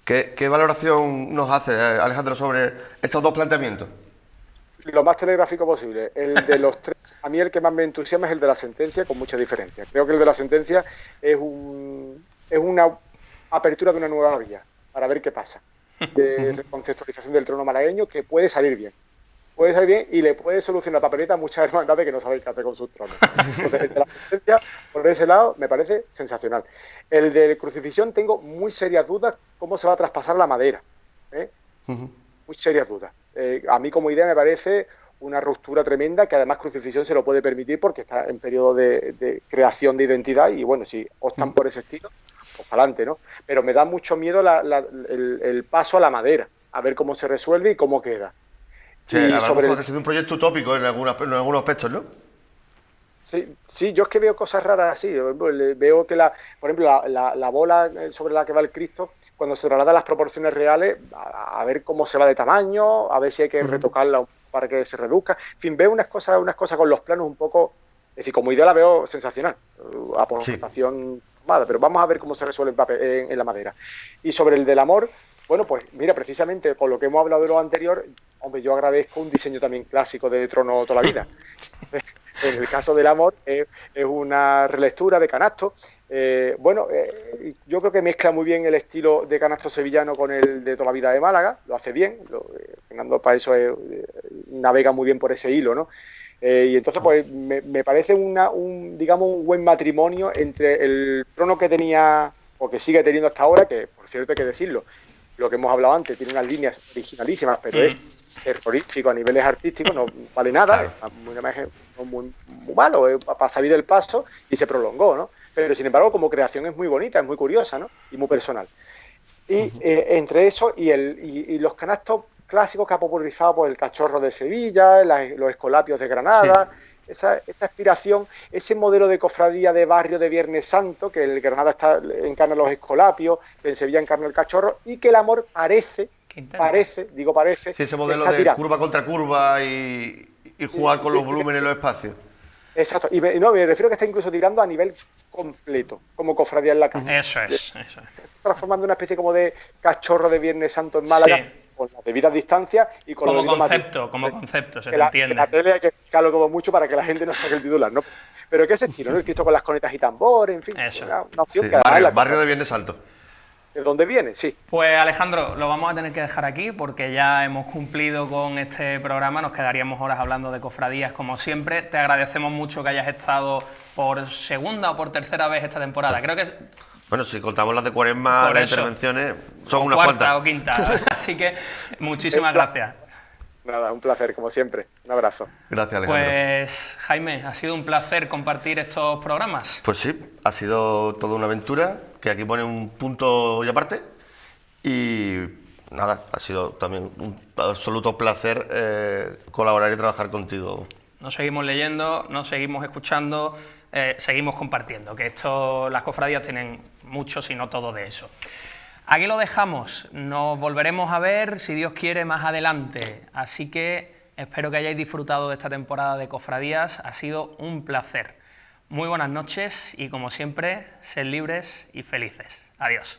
¿Qué valoración nos hace, Alejandro, sobre estos 2 planteamientos? Lo más telegráfico posible. El de los 3, a mí el que más me entusiasma es el de la sentencia, con mucha diferencia. Creo que el de la sentencia es una apertura de una nueva vía, para ver qué pasa. De reconceptualización del trono malagueño, que puede salir bien. Puede salir bien y le puede solucionar papeleta a muchas hermandades que no saben qué hacer con sus tronos. Entonces, el de la sentencia, por ese lado, me parece sensacional. El de crucifixión, tengo muy serias dudas cómo se va a traspasar la madera. Muy serias dudas. A mí como idea me parece una ruptura tremenda, que además crucifixión se lo puede permitir porque está en periodo de creación de identidad y bueno, si optan por ese estilo, pues para adelante, ¿no? Pero me da mucho miedo el paso a la madera, a ver cómo se resuelve y cómo queda. Sí, y sobre ha sido un proyecto utópico en algunos aspectos, ¿no? Sí, yo es que veo cosas raras así. Veo que, por ejemplo, la bola sobre la que va el Cristo, cuando se traslada las proporciones reales, a ver cómo se va de tamaño, a ver si hay que retocarla para que se reduzca. En fin, veo unas cosas con los planos un poco... Es decir, como idea la veo sensacional, aportación tomada, pero vamos a ver cómo se resuelve en la madera. Y sobre el del amor, bueno, pues mira, precisamente con lo que hemos hablado de lo anterior, hombre, yo agradezco un diseño también clásico de trono toda la vida. En el caso del amor es una relectura de Canasto. Yo creo que mezcla muy bien el estilo de Canasto sevillano con el de toda la vida de Málaga, lo hace bien, Fernando para eso navega muy bien por ese hilo, ¿no? Y entonces pues me parece un buen matrimonio entre el trono que tenía, o que sigue teniendo hasta ahora, que por cierto hay que decirlo, lo que hemos hablado antes, tiene unas líneas originalísimas, pero es terrorífico a niveles artísticos, no vale nada, es una imagen muy malo, para salir del paso y se prolongó, ¿no? Pero sin embargo como creación es muy bonita, es muy curiosa, ¿no? Y muy personal. Y entre eso y los canastos clásicos que ha popularizado por el Cachorro de Sevilla, los Escolapios de Granada, esa aspiración, ese modelo de cofradía de barrio de Viernes Santo, que en Granada encarna los Escolapios, en Sevilla encarna el Cachorro, y que el amor parece, sí, ese modelo de curva contra curva y jugar con los volúmenes y los espacios. Exacto, y me refiero que está incluso tirando a nivel completo, como cofradía en la calle. Eso es. Se está transformando en una especie como de Cachorro de Viernes Santo en Málaga, con las debidas distancias y con como concepto, se te entiende. La tele hay que explicarlo todo mucho para que la gente no saque el titular, ¿no? Pero ¿qué es ese estilo, no? El Cristo con las cornetas y tambores, en fin. Eso. Una opción Sí, que barrio de Viernes Santo. ¿De dónde viene? Sí. Pues Alejandro, lo vamos a tener que dejar aquí porque ya hemos cumplido con este programa, nos quedaríamos horas hablando de cofradías como siempre. Te agradecemos mucho que hayas estado por segunda o por tercera vez esta temporada. Creo que bueno, si contamos las de Cuaresma, las intervenciones son unas cuarta cuantas. o quinta, así que muchísimas gracias. Nada, un placer, como siempre. Un abrazo. Gracias, Alejandro. Pues, Jaime, ha sido un placer compartir estos programas. Pues sí, ha sido toda una aventura, que aquí pone un punto y aparte. Y nada, ha sido también un absoluto placer colaborar y trabajar contigo. Nos seguimos leyendo, nos seguimos escuchando, seguimos compartiendo, que las cofradías tienen mucho, si no todo de eso. Aquí lo dejamos, nos volveremos a ver, si Dios quiere, más adelante. Así que espero que hayáis disfrutado de esta temporada de Cofradías, ha sido un placer. Muy buenas noches y, como siempre, sed libres y felices. Adiós.